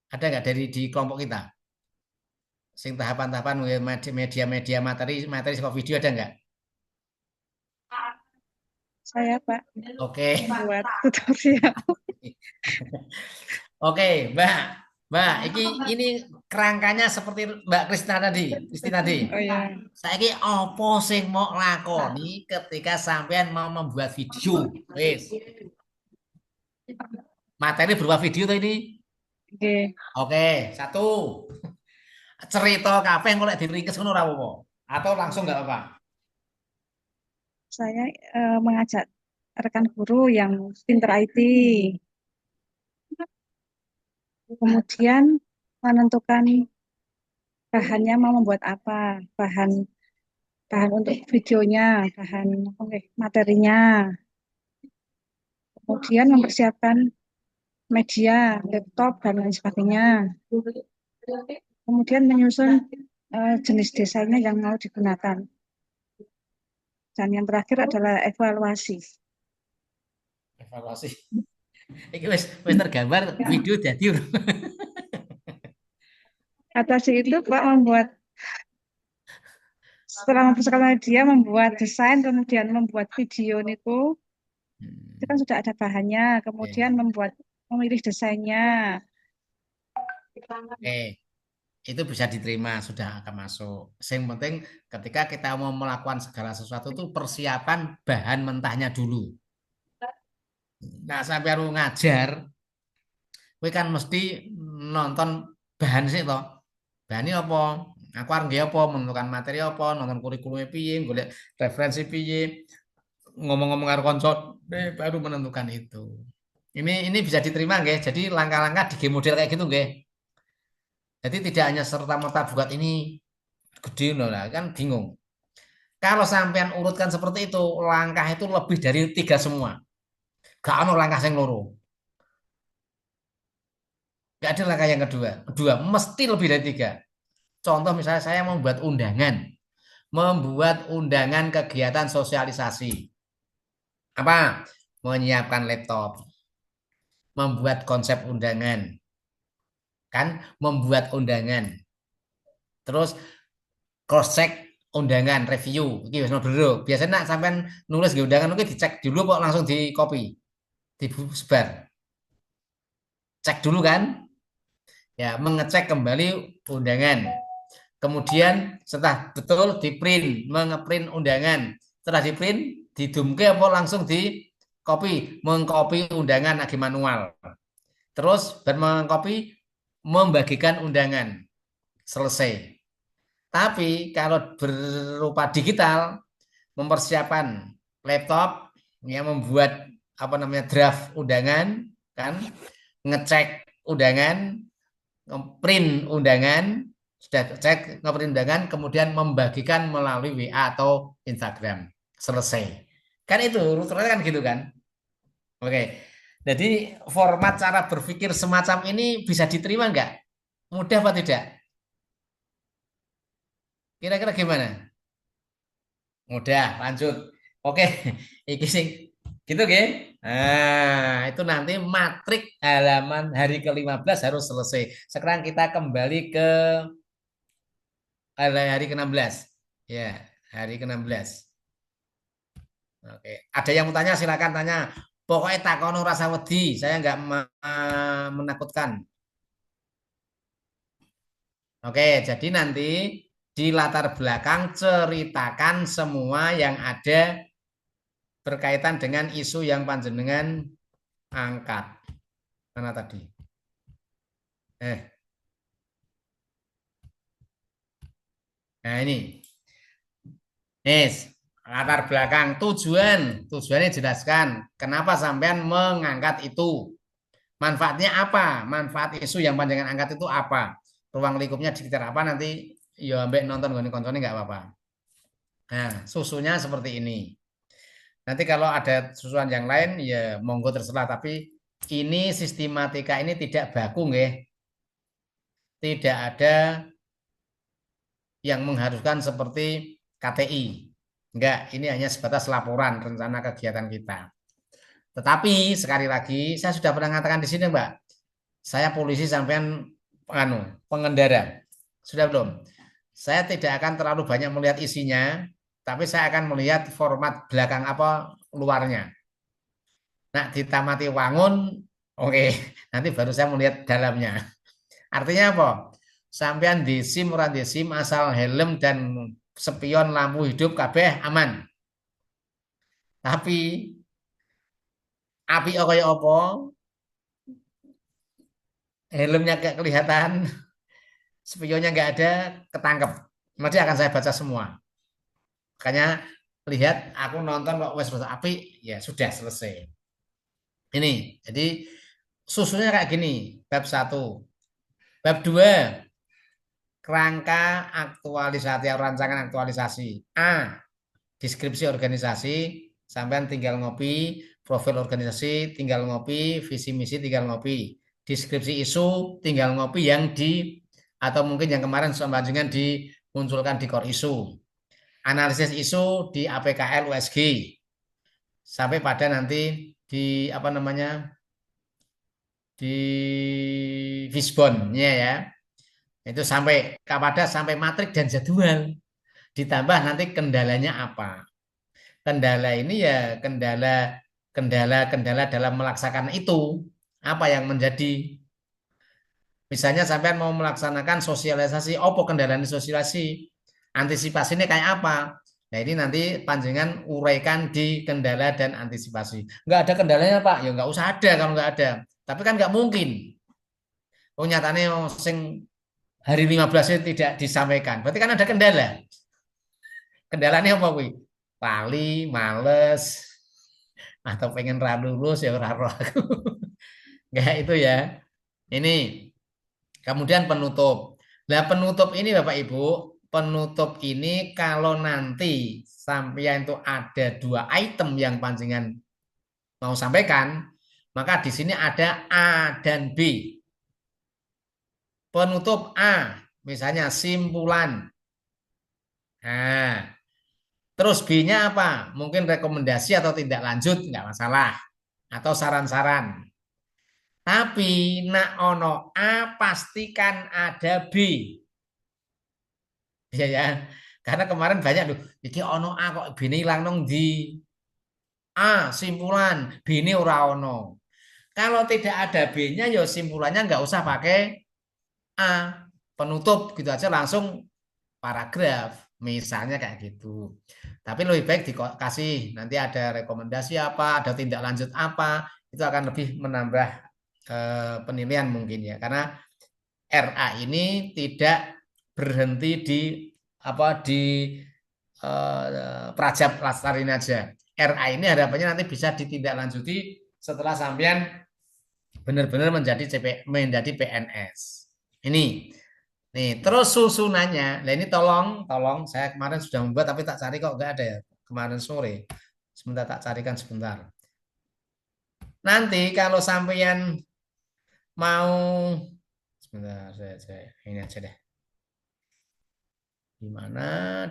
Ada enggak dari di kelompok kita? Sing tahapan-tahapan media materi sekolah video ada nggak? Saya, Pak, Oke. buat tutorial. Oke, Mbak, ini kerangkanya seperti Mbak Kristi tadi. Oh ya. Saiki apa sing mau lakoni ketika sampean mau membuat video? Wis. Materi berupa video tuh ini. Oke, 1. Cerita kabeh engko lek diringkes ngono ora apa-apa. Atau langsung enggak apa-apa. Saya mengajak rekan guru yang pinter IT. Kemudian menentukan bahannya mau membuat apa, bahan untuk videonya, bahan materinya. Kemudian mempersiapkan media, laptop dan lain sebagainya. Kemudian menyusun jenis desainnya yang mau digunakan. Dan yang terakhir adalah evaluasi. Evaluasi. Iki wis tergambar video jadi. Atas itu Pak membuat, setelah mempersiapkan media, membuat desain, kemudian membuat video itu kan sudah ada bahannya, kemudian memilih desainnya. Oke, itu bisa diterima, sudah akan masuk. Yang penting ketika kita mau melakukan segala sesuatu itu persiapan bahan mentahnya dulu. Nah, sampai aku ngajar, kowe kan mesti nonton bahan sih toh. Bahan ini apa? Aku arep nggih apa, menentukan materi apa, nonton kurikulumnya piye, golek referensi piye, ngomong-ngomong karo kanca baru menentukan itu. Ini bisa diterima nggih. Jadi langkah-langkah di game model kayak gitu nggih. Jadi tidak hanya serta-merta buat ini gede lah, kan bingung. Kalau sampean urutkan seperti itu, langkah itu lebih dari 3 semua. Gak ada langkah yang loro. Gak ada langkah yang kedua mesti lebih dari 3. Contoh misalnya saya membuat undangan kegiatan sosialisasi. Apa? Menyiapkan laptop, membuat konsep undangan, kan? Membuat undangan, terus cross check undangan, review. Iki wis dulu. Biasanya sampean nulis di undangan mungkin dicek dulu kok langsung di copy, disebar. Cek dulu kan? Ya, mengecek kembali undangan. Kemudian setelah betul di-print, mengeprint undangan. Setelah di-print, didumke apa langsung di copy, mengcopy undangan lagi manual. Terus dan mengcopy, membagikan undangan. Selesai. Tapi kalau berupa digital, mempersiapkan laptop, ya membuat draft undangan, kan, ngecek undangan, ngeprint undangan, sudah cek ngeprint undangan, kemudian membagikan melalui WA atau Instagram. Selesai. Kan itu rutenya kan gitu kan. Oke. Jadi format cara berpikir semacam ini bisa diterima nggak? Mudah apa tidak? Kira-kira gimana? Mudah, lanjut. Oke, iki sing gitu nggih. Nah, itu nanti matrik halaman hari ke-15 harus selesai. Sekarang kita kembali ke hari ke-16. Ya, hari ke-16. Oke, ada yang mau tanya silakan tanya. Pokoknya takono rasa wedi, saya nggak menakutkan. Oke, jadi nanti di latar belakang ceritakan semua yang ada berkaitan dengan isu yang panjenengan angkat. Mana tadi? Nah ini. Yes, latar belakang tujuannya jelaskan. Kenapa sampean mengangkat itu? Manfaatnya apa? Manfaat isu yang panjenengan angkat itu apa? Ruang lingkupnya di sekitar apa nanti? Ya ambek nonton goni konconnya nggak apa-apa. Nah, susunya seperti ini. Nanti kalau ada susuan yang lain ya monggo terserah, tapi ini sistematika ini tidak baku nggih. Tidak ada yang mengharuskan seperti KTI. Enggak, ini hanya sebatas laporan rencana kegiatan kita. Tetapi sekali lagi saya sudah pernah mengatakan di sini, Mbak. Saya polisi sampean pengendara. Sudah belum? Saya tidak akan terlalu banyak melihat isinya, tapi saya akan melihat format belakang apa luarnya. Nah, ditamati wangun, oke. Nanti baru saya melihat dalamnya. Artinya apa? Sampean disim ora disim asal helm dan spion lampu hidup kabeh aman. Tapi api kaya apa? Helmnya gak kelihatan, spionnya nggak ada, ketangkep. Nanti akan saya baca semua. Makanya lihat aku nonton kok wes api, ya sudah selesai. Ini, jadi susunnya kayak gini, bab 1. Bab 2, kerangka aktualisasi atau rancangan aktualisasi. A, deskripsi organisasi, sampean tinggal ngopi, profil organisasi tinggal ngopi, visi misi tinggal ngopi, deskripsi isu tinggal ngopi yang di atau mungkin yang kemarin sembanjungan dimunculkan di core isu, analisis isu di APKL USG, sampai pada nanti di apa namanya di Visbon ya, itu sampai kepada sampai matrik dan jadwal, ditambah nanti kendalanya apa. Kendala ini ya kendala dalam melaksanakan itu, apa yang menjadi, misalnya sampai mau melaksanakan sosialisasi, apa kendalanya sosialisasi, antisipasi ini kayak apa. Nah ini nanti panjenengan uraikan di kendala dan antisipasi. Nggak ada kendalanya Pak, ya nggak usah ada kalau nggak ada. Tapi kan nggak mungkin. Oh nyatanya sing hari 15 itu tidak disampaikan. Berarti kan ada kendala. Kendalanya apa wih? Lali, males, atau pengen ra lulus ya ora roh aku. Enggak itu ya. Ini kemudian penutup. Nah, penutup ini Bapak Ibu, penutup ini kalau nanti sampai itu ada 2 item yang panjenengan mau sampaikan, maka di sini ada A dan B. Penutup A, misalnya simpulan. Nah, terus B-nya apa? Mungkin rekomendasi atau tindak lanjut, enggak masalah. Atau saran-saran. Tapi nak ono A pastikan ada B. Ya ya. Karena kemarin banyak loh, iki ono A kok B ini hilang nong di A simpulan, B ini ora ono. Kalau tidak ada B-nya ya simpulannya nggak usah pakai A. Penutup gitu aja langsung paragraf. Misalnya kayak gitu. Tapi lebih baik dikasih nanti ada rekomendasi apa, ada tindak lanjut apa, itu akan lebih menambah penilaian mungkin ya. Karena RA ini tidak berhenti di apa di Prajab Lastarin aja. RA ini harapannya nanti bisa ditindaklanjuti setelah sampean benar-benar menjadi PNS. Ini. Nih, terus susunannya. Nah, ini tolong saya kemarin sudah membuat tapi tak cari kok enggak ada ya. Kemarin sore. Sebentar tak carikan sebentar. Nanti kalau sampean mau sebentar saya ini aja deh. Di mana?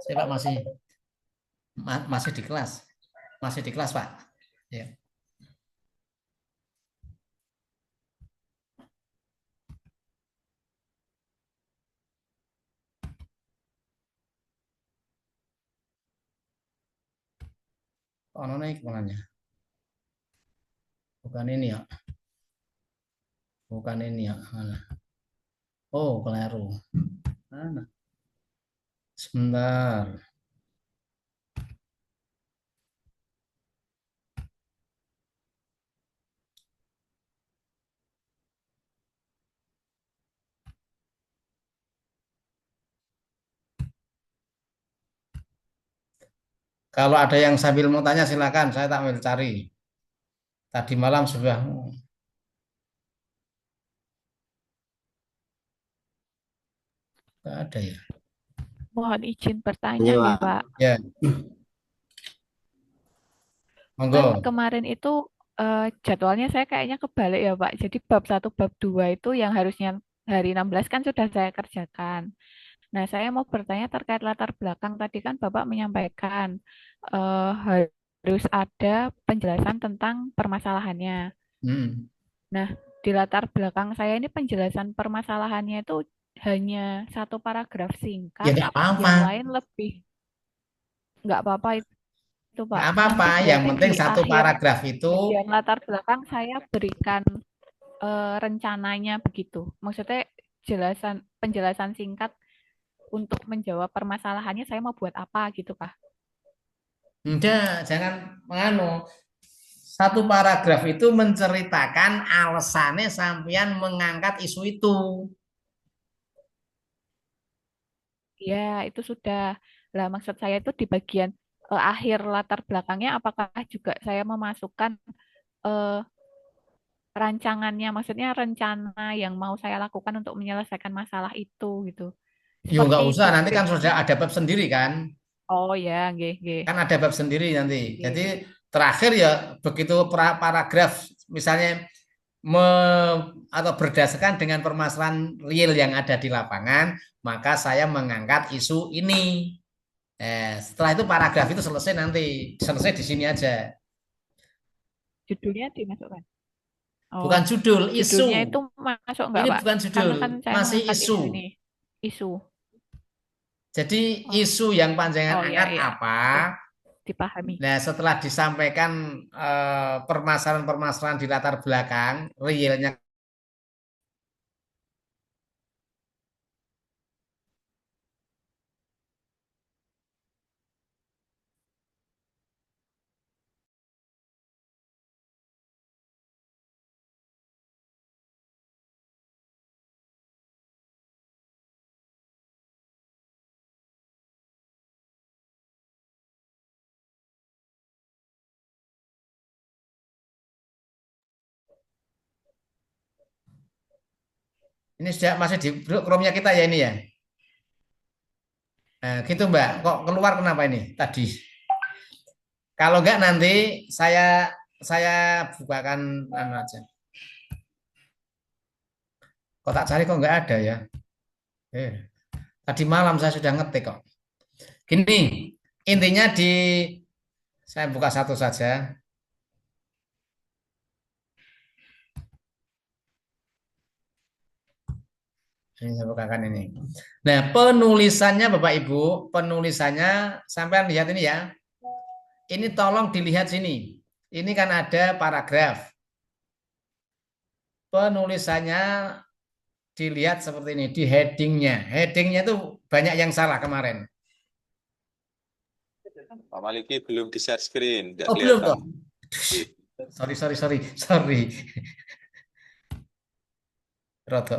Saya Pak masih di kelas. Masih di kelas, Pak. Ya. Oh, naik mananya? Bukan ini ya. Bukan ini ya. Mana? Oh, keliru. Mana? Sebentar. Kalau ada yang sambil mau tanya silakan, saya tak ambil cari. Tadi malam sudah nggak ada ya. Mohon izin bertanya Iya, ya, Pak. Pak. Ya. Kan Monggo. kemarin itu Jadwalnya saya kayaknya kebalik ya Pak. Jadi bab 1, bab 2 itu yang harusnya hari 16 kan sudah saya kerjakan. Nah, saya mau bertanya terkait latar belakang. Tadi kan Bapak menyampaikan harus ada penjelasan tentang permasalahannya. Nah, di latar belakang saya ini penjelasan permasalahannya itu hanya satu paragraf singkat, Ya nggak apa-apa. yang lain lebih. Nggak apa-apa itu Pak. Nggak apa-apa. Nanti Yang berarti penting di satu akhir paragraf itu. bagian latar belakang saya berikan rencananya begitu. Maksudnya penjelasan singkat untuk menjawab permasalahannya saya mau buat apa gitu Pak. Enggak, jangan menganu. Satu paragraf itu menceritakan alasannya sampean mengangkat isu itu. Ya, itu sudah. Lah, maksud saya itu di bagian akhir latar belakangnya apakah juga saya memasukkan eh, rancangannya, maksudnya rencana yang mau saya lakukan untuk menyelesaikan masalah itu gitu. Yo Seperti nggak itu usah, nanti kan kira-kira. sudah ada bab sendiri kan. Oh ya, nggih, nggih. Kan ada bab sendiri nanti. Jadi Nggih. terakhir ya begitu paragraf misalnya atau berdasarkan dengan permasalahan real yang ada di lapangan, maka saya mengangkat isu ini. Setelah itu paragraf itu selesai nanti, selesai di sini aja. Judulnya dimasukkan. Oh, Bukan judul, isu. judulnya itu masuk nggak Ini Pak? bukan Karena judul, kan saya masih mengangkat isu. isu ini. Isu. Jadi Oh, isu yang panjangan oh ya, angkat ya. apa? Oke. Dipahami. Nah, setelah disampaikan permasalahan-permasalahan di latar belakang, realnya ini sudah masih di Chrome-nya kita ya ini ya. Nah, gitu Mbak. Kok keluar kenapa ini tadi? Kalau enggak nanti saya bukakan anu aja. Kok tak cari kok enggak ada ya? Tadi malam saya sudah ngetik kok. Gini, intinya saya buka satu saja. Ini saya bukakan ini. Nah, penulisannya Bapak Ibu, penulisannya sampai lihat ini ya. Ini tolong dilihat sini. Ini kan ada paragraf. Penulisannya dilihat seperti ini di headingnya. Headingnya itu banyak yang salah kemarin. Pak Maliki belum di share screen, tidak Oh belum kelihatan. toh. Sorry. Roto.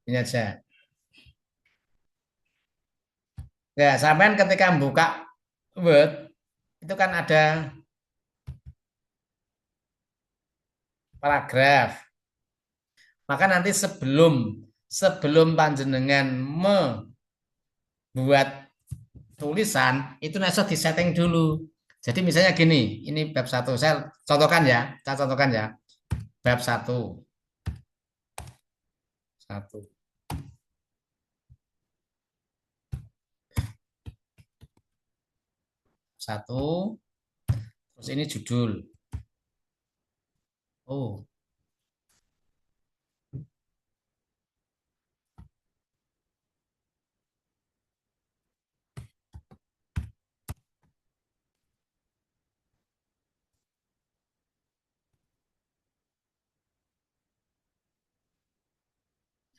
Ini aja. Ya, sampean ketika buka Word itu kan ada paragraf. Maka nanti sebelum panjenengan membuat tulisan itu nanti disetting dulu. Jadi misalnya gini, ini bab 1 saya contohkan ya, bab 1. 1. Terus ini judul. Oh.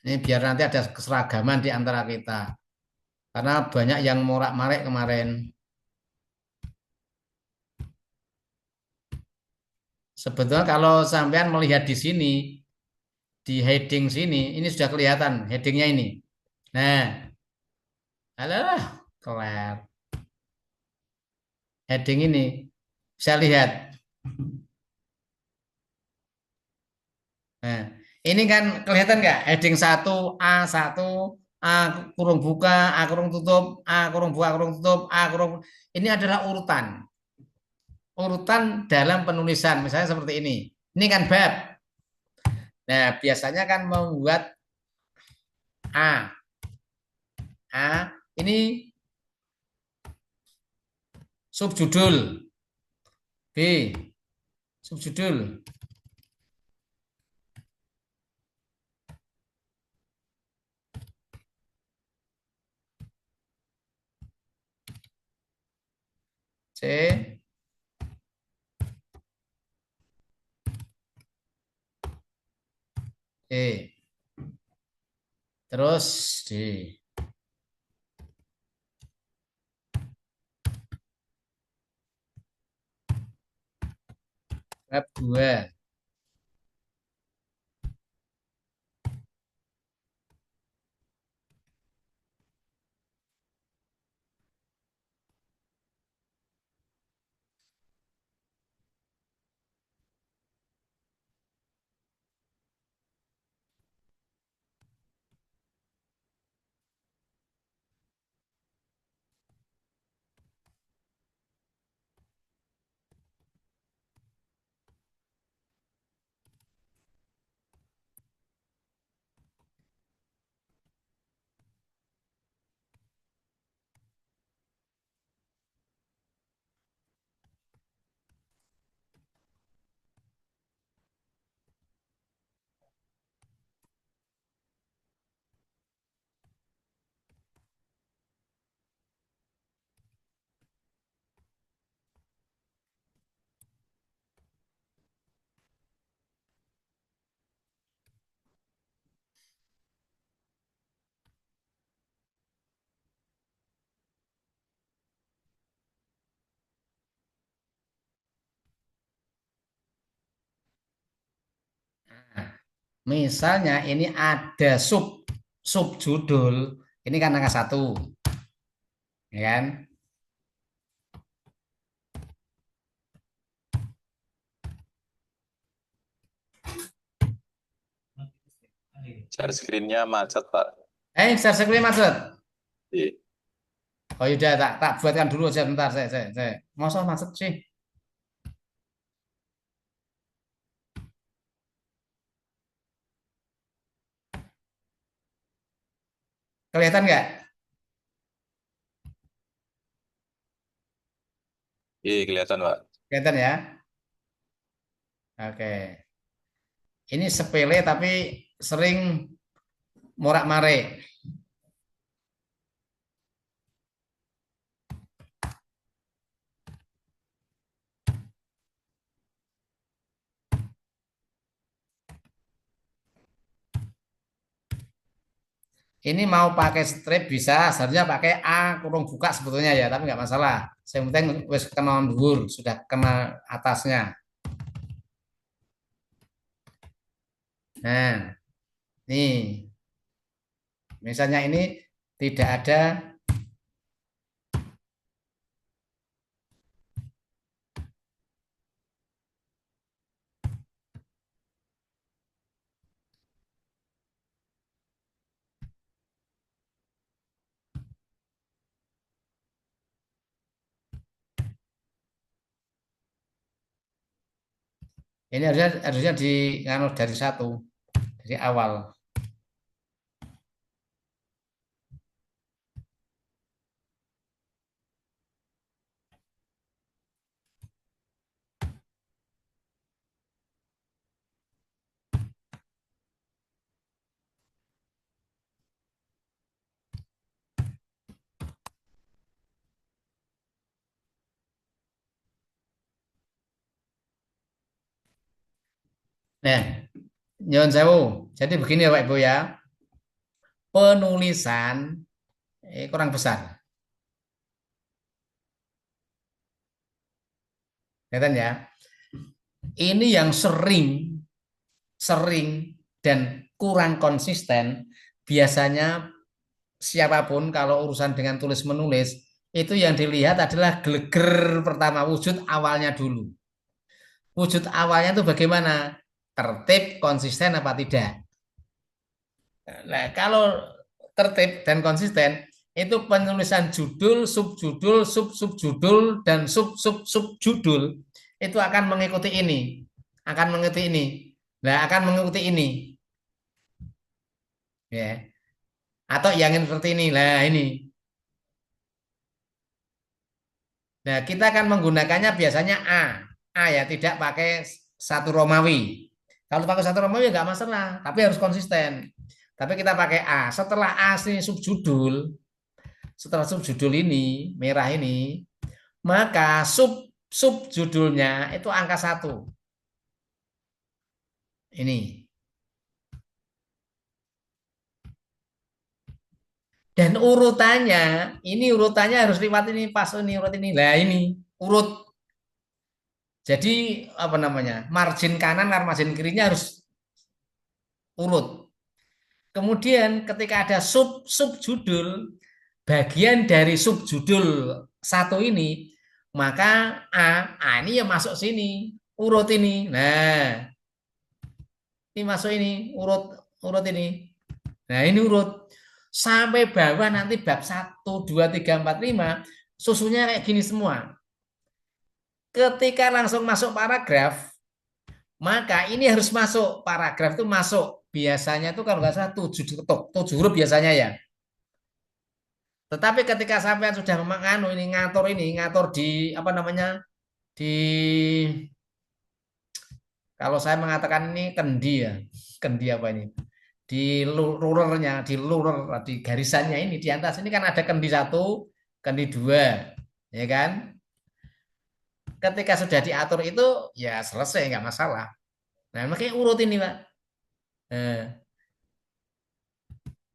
Ini biar nanti ada keseragaman di antara kita. Karena banyak yang morak-marik kemarin. Sebetulnya kalau sampean melihat di sini, di heading sini, ini sudah kelihatan headingnya ini. Nah, alah, kelar. Heading ini, bisa lihat. Nah, ini kan kelihatan nggak? Heading 1, A1, A kurung buka, A kurung tutup, A kurung buka, kurung tutup, A kurung. Ini adalah urutan. Urutan dalam penulisan. Misalnya seperti ini. Ini kan bab. Nah, biasanya kan membuat A. Ini subjudul. B. Subjudul. C. E. Terus D. Bab 2. Misalnya ini ada subjudul, ini kan angka 1, ya kan? Share screen-nya macet, Pak. Share screen macet. Iya. Oh yaudah, tak buatkan dulu aja bentar, saya. Masa macet sih? Kelihatan nggak? Iya, kelihatan, Pak. Kelihatan ya? Oke. Ini sepele tapi sering morak-marik. Ini mau pakai strip bisa, seharusnya pakai A kurung buka sebetulnya ya, tapi nggak masalah. Yang penting wis kena dhuwur, sudah kena atasnya. Nah, nih. Misalnya ini tidak ada ini harusnya di dari 1 dari awal. Nah, nyuwun sewu. Jadi begini ya Pak Ibu ya. Penulisan kurang besar. Kelihatan ya. Ini yang sering dan kurang konsisten. Biasanya siapapun kalau urusan dengan tulis menulis itu yang dilihat adalah geleger pertama, wujud awalnya dulu. Wujud awalnya itu bagaimana? Tertib, konsisten apa tidak? Nah, kalau tertib dan konsisten, itu penulisan judul, subjudul, sub-subjudul, dan sub-sub-subjudul itu akan mengikuti ini. Akan mengikuti ini. Nah, akan mengikuti ini. Ya. Atau yang seperti ini. Nah, ini. Nah, kita akan menggunakannya biasanya A. A ya, tidak pakai satu Romawi. Kalau pakai satu Romawi nggak masalah, tapi harus konsisten. Tapi kita pakai A. Setelah A ini subjudul, setelah subjudul ini, merah ini, maka subjudulnya itu angka 1. Ini. Dan urutannya, ini urutannya harus lewat ini, pas ini, urut ini. Nah, ini urut. Jadi, apa namanya, margin kanan dan margin kirinya harus urut. Kemudian ketika ada subjudul, bagian dari subjudul 1 ini, maka A ini ya masuk sini, urut ini. Nah, ini masuk ini, urut ini. Nah, ini urut. Sampai bawah nanti bab 1, 2, 3, 4, 5, susunya kayak gini semua. Ketika langsung masuk paragraf, maka ini harus masuk. Paragraf itu masuk. Biasanya itu kalau nggak salah 7 huruf biasanya ya. Tetapi ketika sampean sudah ngatur di apa namanya, di, kalau saya mengatakan ini kendi apa ini, di rullernya, di garisannya ini, di atas ini kan ada kendi 1, kendi 2, ya kan? Ketika sudah diatur itu ya selesai, nggak masalah. Nah, makanya urut ini, Pak.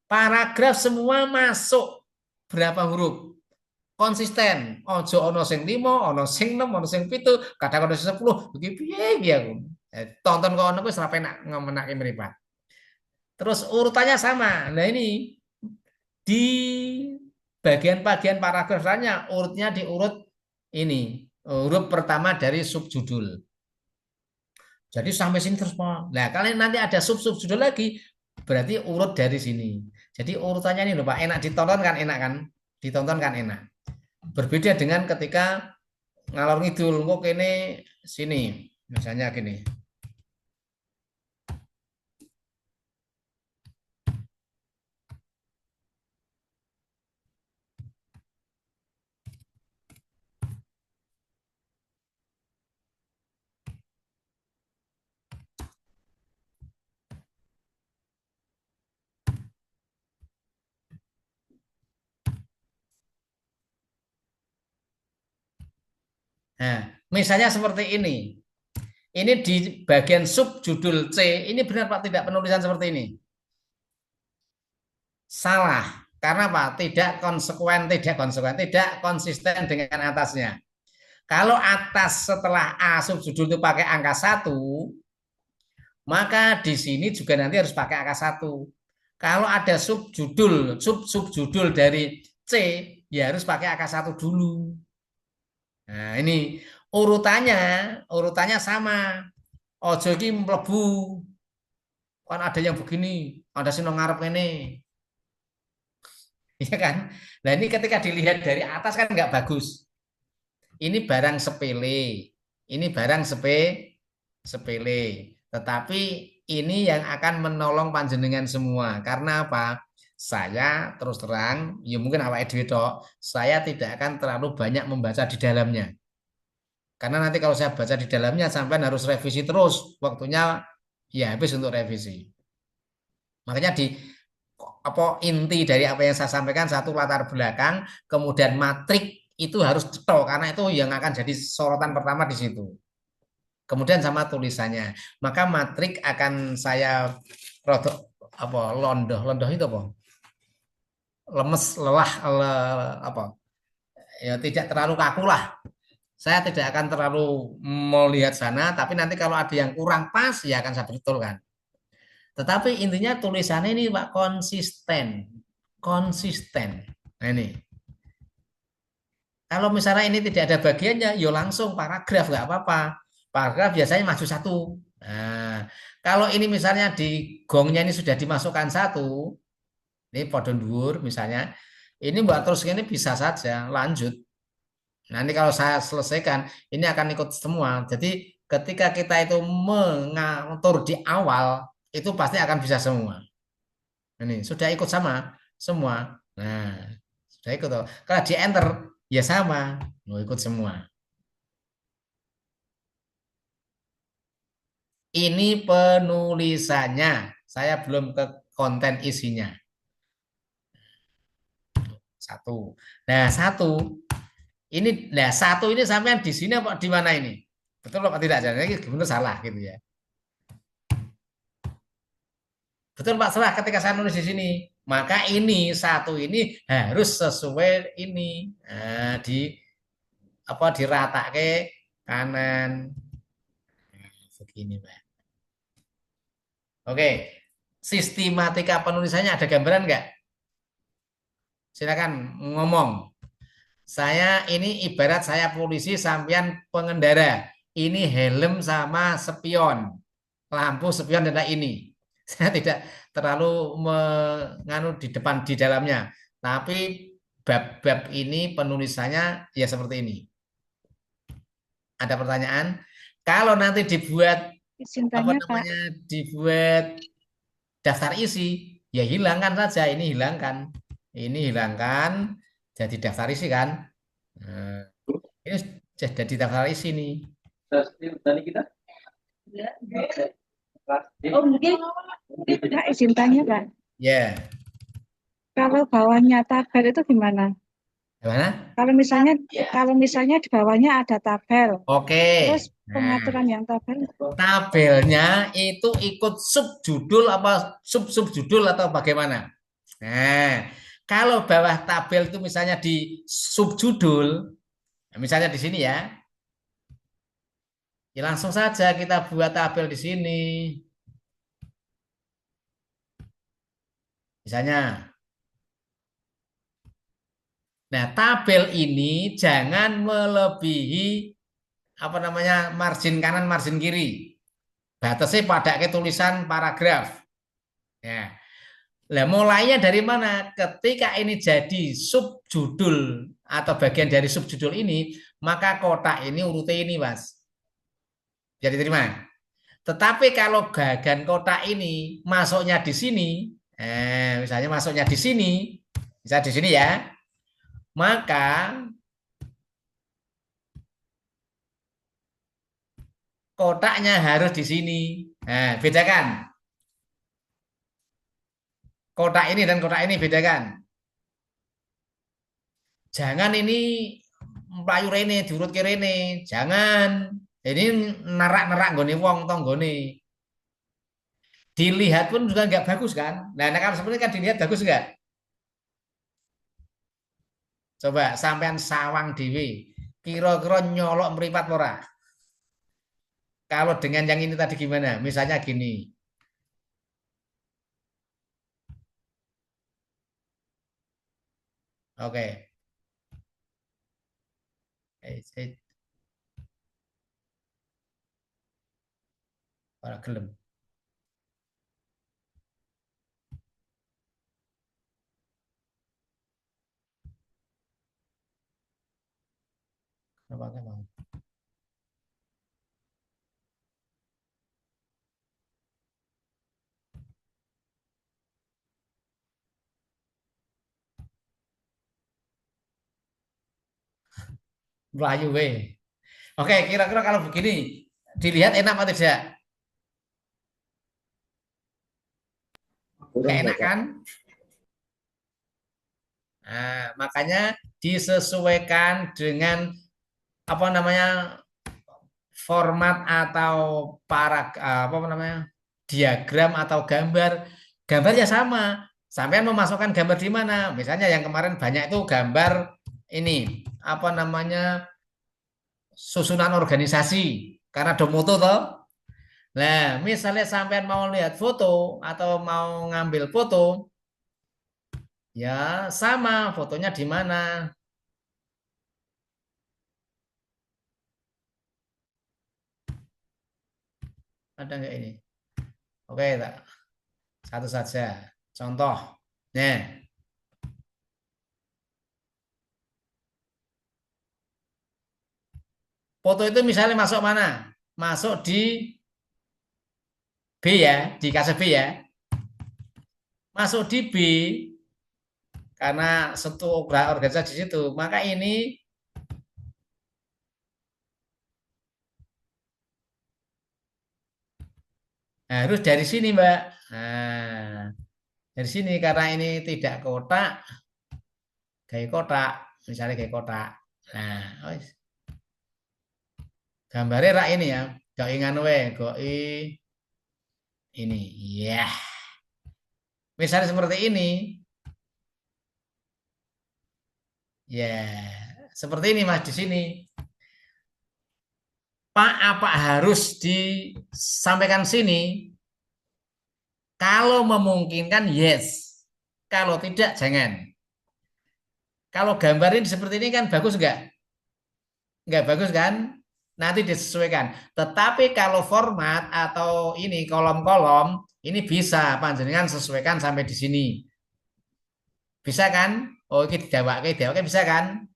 Paragraf semua masuk berapa huruf? Konsisten. Ojo ono sing 5, ono sing 6, ono sing 7, kadang ono sing 10. Begitu piye aku. Tonton kok ono wis ra penak ngomenake mripat. Terus urutannya sama. Nah, ini di bagian-bagian paragrafnya urutnya diurut ini. Huruf pertama dari subjudul. Jadi sampai sini terus. Nah, kalian nanti ada subjudul lagi, berarti urut dari sini. Jadi urutannya ini loh Pak, enak ditonton kan, enak kan? Ditonton kan enak. Berbeda dengan ketika ngalor ngidul, kok ini sini, misalnya gini. Nah, misalnya seperti ini. Ini di bagian subjudul C, ini benar Pak, tidak penulisan seperti ini. Salah. Karena apa? Tidak konsisten dengan atasnya. Kalau atas setelah A subjudul itu pakai angka 1, maka di sini juga nanti harus pakai angka 1. Kalau ada subjudul dari C, ya harus pakai angka 1 dulu. Nah, ini urutannya sama. Ojo iki mlebu. Kan ada yang begini, ada sing ngarep ini. Iya kan? Nah, ini ketika dilihat dari atas kan nggak bagus. Ini barang sepele. Ini barang sepele. Tetapi ini yang akan menolong panjenengan semua. Karena apa? Saya terus terang, ya mungkin awake dhewe tok, saya tidak akan terlalu banyak membaca di dalamnya. Karena nanti kalau saya baca di dalamnya sampai harus revisi terus, waktunya ya habis untuk revisi. Makanya inti dari apa yang saya sampaikan, satu latar belakang, kemudian matrik itu harus cetok karena itu yang akan jadi sorotan pertama di situ. Kemudian sama tulisannya. Maka matrik akan saya londoh itu apa? Lemes, lelah, ya tidak terlalu kaku lah. Saya tidak akan terlalu melihat sana, tapi nanti kalau ada yang kurang pas, ya akan saya betulkan. Tetapi intinya tulisannya ini Pak konsisten. Nah ini. Kalau misalnya ini tidak ada bagiannya, ya langsung paragraf nggak apa-apa. Paragraf biasanya maju 1. Nah, kalau ini misalnya di gongnya ini sudah dimasukkan 1, Ini podo dhuwur misalnya. Ini buat terus ini bisa saja lanjut. Nanti kalau saya selesaikan, ini akan ikut semua. Jadi ketika kita itu mengatur di awal, itu pasti akan bisa semua. Ini sudah ikut sama semua. Nah, sudah ikut. Kalau di enter, ya sama, mau ikut semua. Ini penulisannya. Saya belum ke konten isinya. Satu. Nah, satu ini sampean di sini apa di mana ini? Betul apa tidak? Jadi benar salah gitu ya. Betul Pak, salah ketika saya nulis di sini. Maka ini satu ini harus sesuai ini. Nah, dirata ke kanan. Nah, begini, Pak. Oke. Sistematika penulisannya ada gambaran nggak? Silakan ngomong. Saya ini ibarat saya polisi, sampean pengendara. Ini helm sama spion. Lampu spion dan ini. Saya tidak terlalu menganu di depan di dalamnya. Tapi bab-bab ini penulisannya ya seperti ini. Ada pertanyaan? Kalau nanti dibuat dibuat daftar isi, ya hilangkan saja. Ini hilangkan. Ini hilangkan. Jadi daftar isi kan. Nah, ini jadi daftar isi nih. Tadi kita. Oh mungkin Kak izin tanya Kak. Ya. Kalau bawahnya tabel itu gimana? Gimana? Kalau misalnya di bawahnya ada tabel. Oke. Terus pengaturan yang tabel. Tabelnya itu ikut subjudul apa subjudul atau bagaimana? Nah, kalau bawah tabel itu misalnya di subjudul, misalnya di sini ya. Ya langsung saja kita buat tabel di sini. Misalnya. Nah, tabel ini jangan melebihi apa namanya margin kanan, margin kiri. Batasnya pada tulisan paragraf. Ya. Nah, mulainya dari mana? Ketika ini jadi subjudul atau bagian dari subjudul ini, maka kotak ini urutnya ini, Mas. Jadi terima. Tetapi kalau gagan kotak ini masuknya di sini, misalnya masuknya di sini, bisa di sini ya, maka kotaknya harus di sini. Nah, bedakan. Kotak ini dan kotak ini bedakan. Jangan ini melayu rene, diurut ke rene. Jangan. Ini nerak-nerak gone wong tonggone. Dilihat pun juga nggak bagus kan. Nah, kalau seperti kan dilihat bagus nggak? Coba sampean sawang dewi. Kira-kira nyolok meripat ora? Kalau dengan yang ini tadi gimana? Misalnya gini. Oke. Ora gelem. Kenapa mau? Melayu we. Oke, kira-kira kalau begini dilihat enak atau tidak? Gak enak kan? Nah, makanya disesuaikan dengan apa namanya format atau apa namanya diagram atau gambar. Gambarnya sama. Sampai memasukkan gambar di mana? Misalnya yang kemarin banyak itu gambar ini apa namanya susunan organisasi karena domoto toh. Nah, misalnya sampean mau lihat foto atau mau ngambil foto, ya sama fotonya di mana. Ada nggak ini? Oke, tak. Satu saja. Contoh. Nah, foto itu misalnya masuk mana? Masuk di B ya, di kasus B ya. Masuk di B karena satu organisasi di situ, maka ini harus dari sini, Mbak. Nah, dari sini karena ini tidak kotak, kayak kotak, misalnya kayak kotak. Nah, gambarnya rak ini ya, goi nganu goi ini, ya. Misalnya seperti ini, ya, seperti ini Mas di sini. Pak, apa harus disampaikan sini? Kalau memungkinkan, yes. Kalau tidak, jangan. Kalau gambar ini seperti ini kan bagus nggak? Nggak bagus kan? Nanti disesuaikan. Tetapi kalau format atau ini kolom-kolom, ini bisa panjenengan sesuaikan sampai di sini. Bisa kan? Oh, ini oke bisa kan?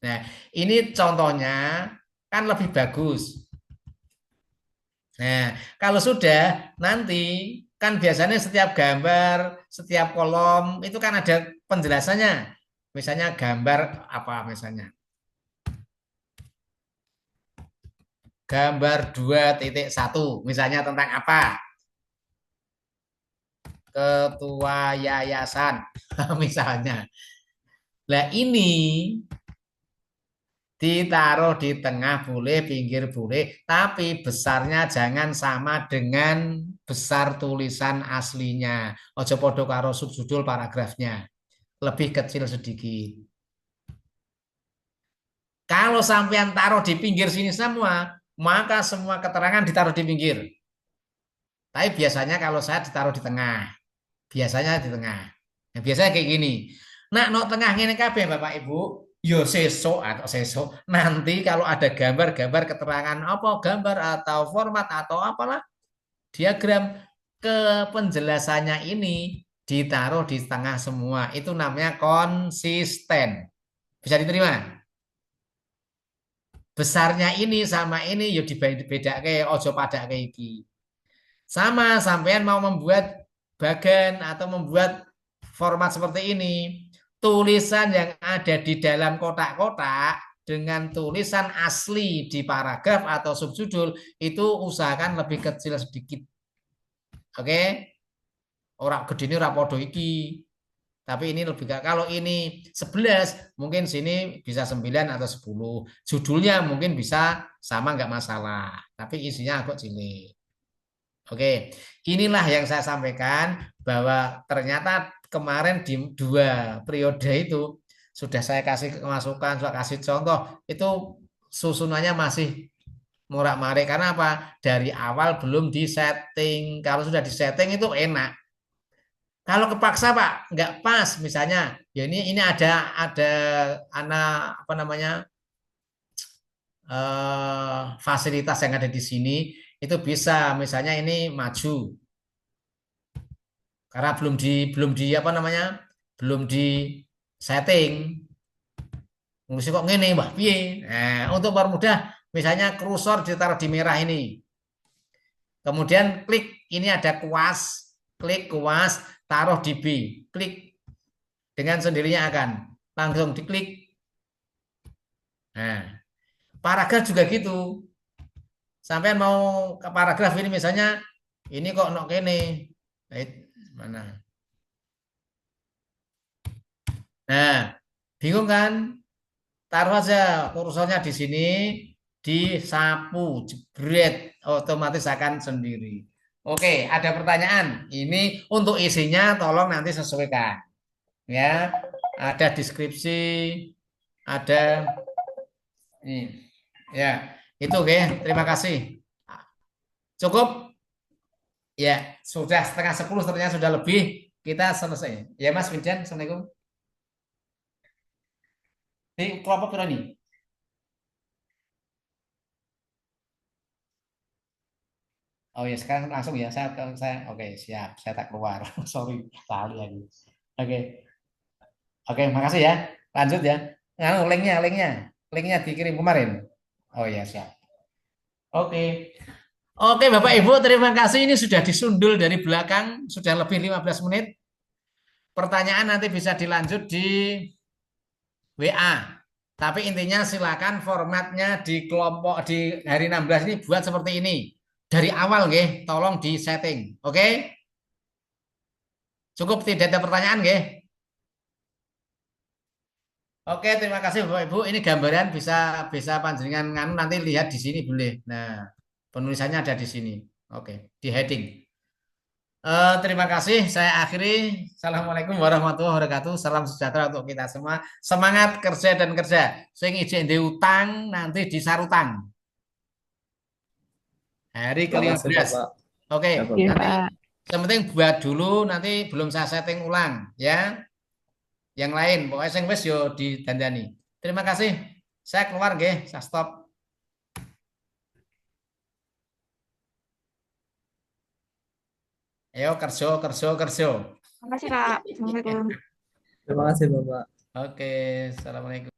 Nah, ini contohnya kan lebih bagus. Nah, kalau sudah nanti kan biasanya setiap gambar, setiap kolom itu kan ada penjelasannya. Misalnya gambar apa misalnya? Gambar 2.1 misalnya tentang apa? Ketua yayasan misalnya. Nah, ini ditaruh di tengah boleh, pinggir boleh, tapi besarnya jangan sama dengan besar tulisan aslinya. Ojo podo karo subjudul paragrafnya. Lebih kecil sedikit. Kalau sampean taruh di pinggir sini semua, maka semua keterangan ditaruh di pinggir. Tapi biasanya kalau saya ditaruh di tengah. Biasanya di tengah. Nah, biasanya kayak gini. Nah, no tengah ini kabeh Bapak Ibu, yo sesok atau sesok nanti kalau ada gambar-gambar keterangan apa gambar atau format atau apalah diagram ke penjelasannya ini ditaruh di tengah semua. Itu namanya konsisten. Bisa diterima? Besarnya ini sama ini yo dibedake ojo pada kayak iki. Sama sampean mau membuat bagan atau membuat format seperti ini, tulisan yang ada di dalam kotak-kotak dengan tulisan asli di paragraf atau subjudul itu usahakan lebih kecil sedikit. Oke? Orang gede ini ora podo iki. Tapi ini lebih kalau ini 11 mungkin sini bisa 9 atau 10. Judulnya mungkin bisa sama nggak masalah, tapi isinya agak cilik. Oke, inilah yang saya sampaikan bahwa ternyata kemarin di 2 periode itu sudah saya kasih masukan, sudah kasih contoh, itu susunannya masih morak-marik karena apa? Dari awal belum disetting. Kalau sudah disetting itu enak. Kalau kepaksa Pak, nggak pas misalnya, ya ini ada anak apa namanya fasilitas yang ada di sini itu bisa misalnya ini maju karena belum di apa namanya belum di setting mesti kok ngene mbah piye. Nah, untuk permudah misalnya kursor ditaruh di merah ini kemudian klik ini ada kuas klik kuas taruh di B klik dengan sendirinya akan langsung diklik. Nah, paragraf juga gitu sampai mau ke paragraf ini misalnya ini kok nok kene mana. Nah, bingung kan? Taruh aja kursornya di sini, disapu, jebret, otomatis akan sendiri. Oke, ada pertanyaan. Ini untuk isinya tolong nanti sesuaikan. Ya, ada deskripsi, ada ini. Ya, itu oke. Terima kasih. Cukup? Ya, sudah setengah 10 ternyata sudah lebih. Kita selesai. Ya, Mas Wijan, Assalamualaikum. Di kelompok berapa nih? Oh ya sekarang langsung ya saya oke siap saya tak keluar sorry kali lagi Oke. Oke, makasih ya. Lanjut ya. Nah, linknya dikirim kemarin. Oh ya, siap. Oke. Oke, Bapak Ibu, terima kasih. Ini sudah disundul dari belakang, sudah lebih 15 menit. Pertanyaan nanti bisa dilanjut di WA. Tapi intinya silakan formatnya di kelompok di hari 16 ini buat seperti ini. Dari awal nggih, tolong di setting. Oke? Cukup tidak ada pertanyaan nggih? Oke, terima kasih Bapak Ibu. Ini gambaran bisa panjenengan nganu nanti lihat di sini boleh. Nah, penulisannya ada di sini. Oke, di heading. Terima kasih. Saya akhiri. Assalamualaikum warahmatullahi wabarakatuh. Salam sejahtera untuk kita semua. Semangat kerja dan kerja. Sing ijek ndek utang nanti disarutang. Hari Terima kasih, ke-15. Bapak. Oke, Ya, Bapak. Iya, nanti Pak. yang penting buat dulu nanti belum saya setting ulang ya. Yang lain pokoknya sing wis yo didandani. Terima kasih. Saya keluar nggih, saya stop. Ayo kerja. Terima kasih, Kak. Assalamualaikum. Terima kasih, Bapak. Oke, assalamualaikum.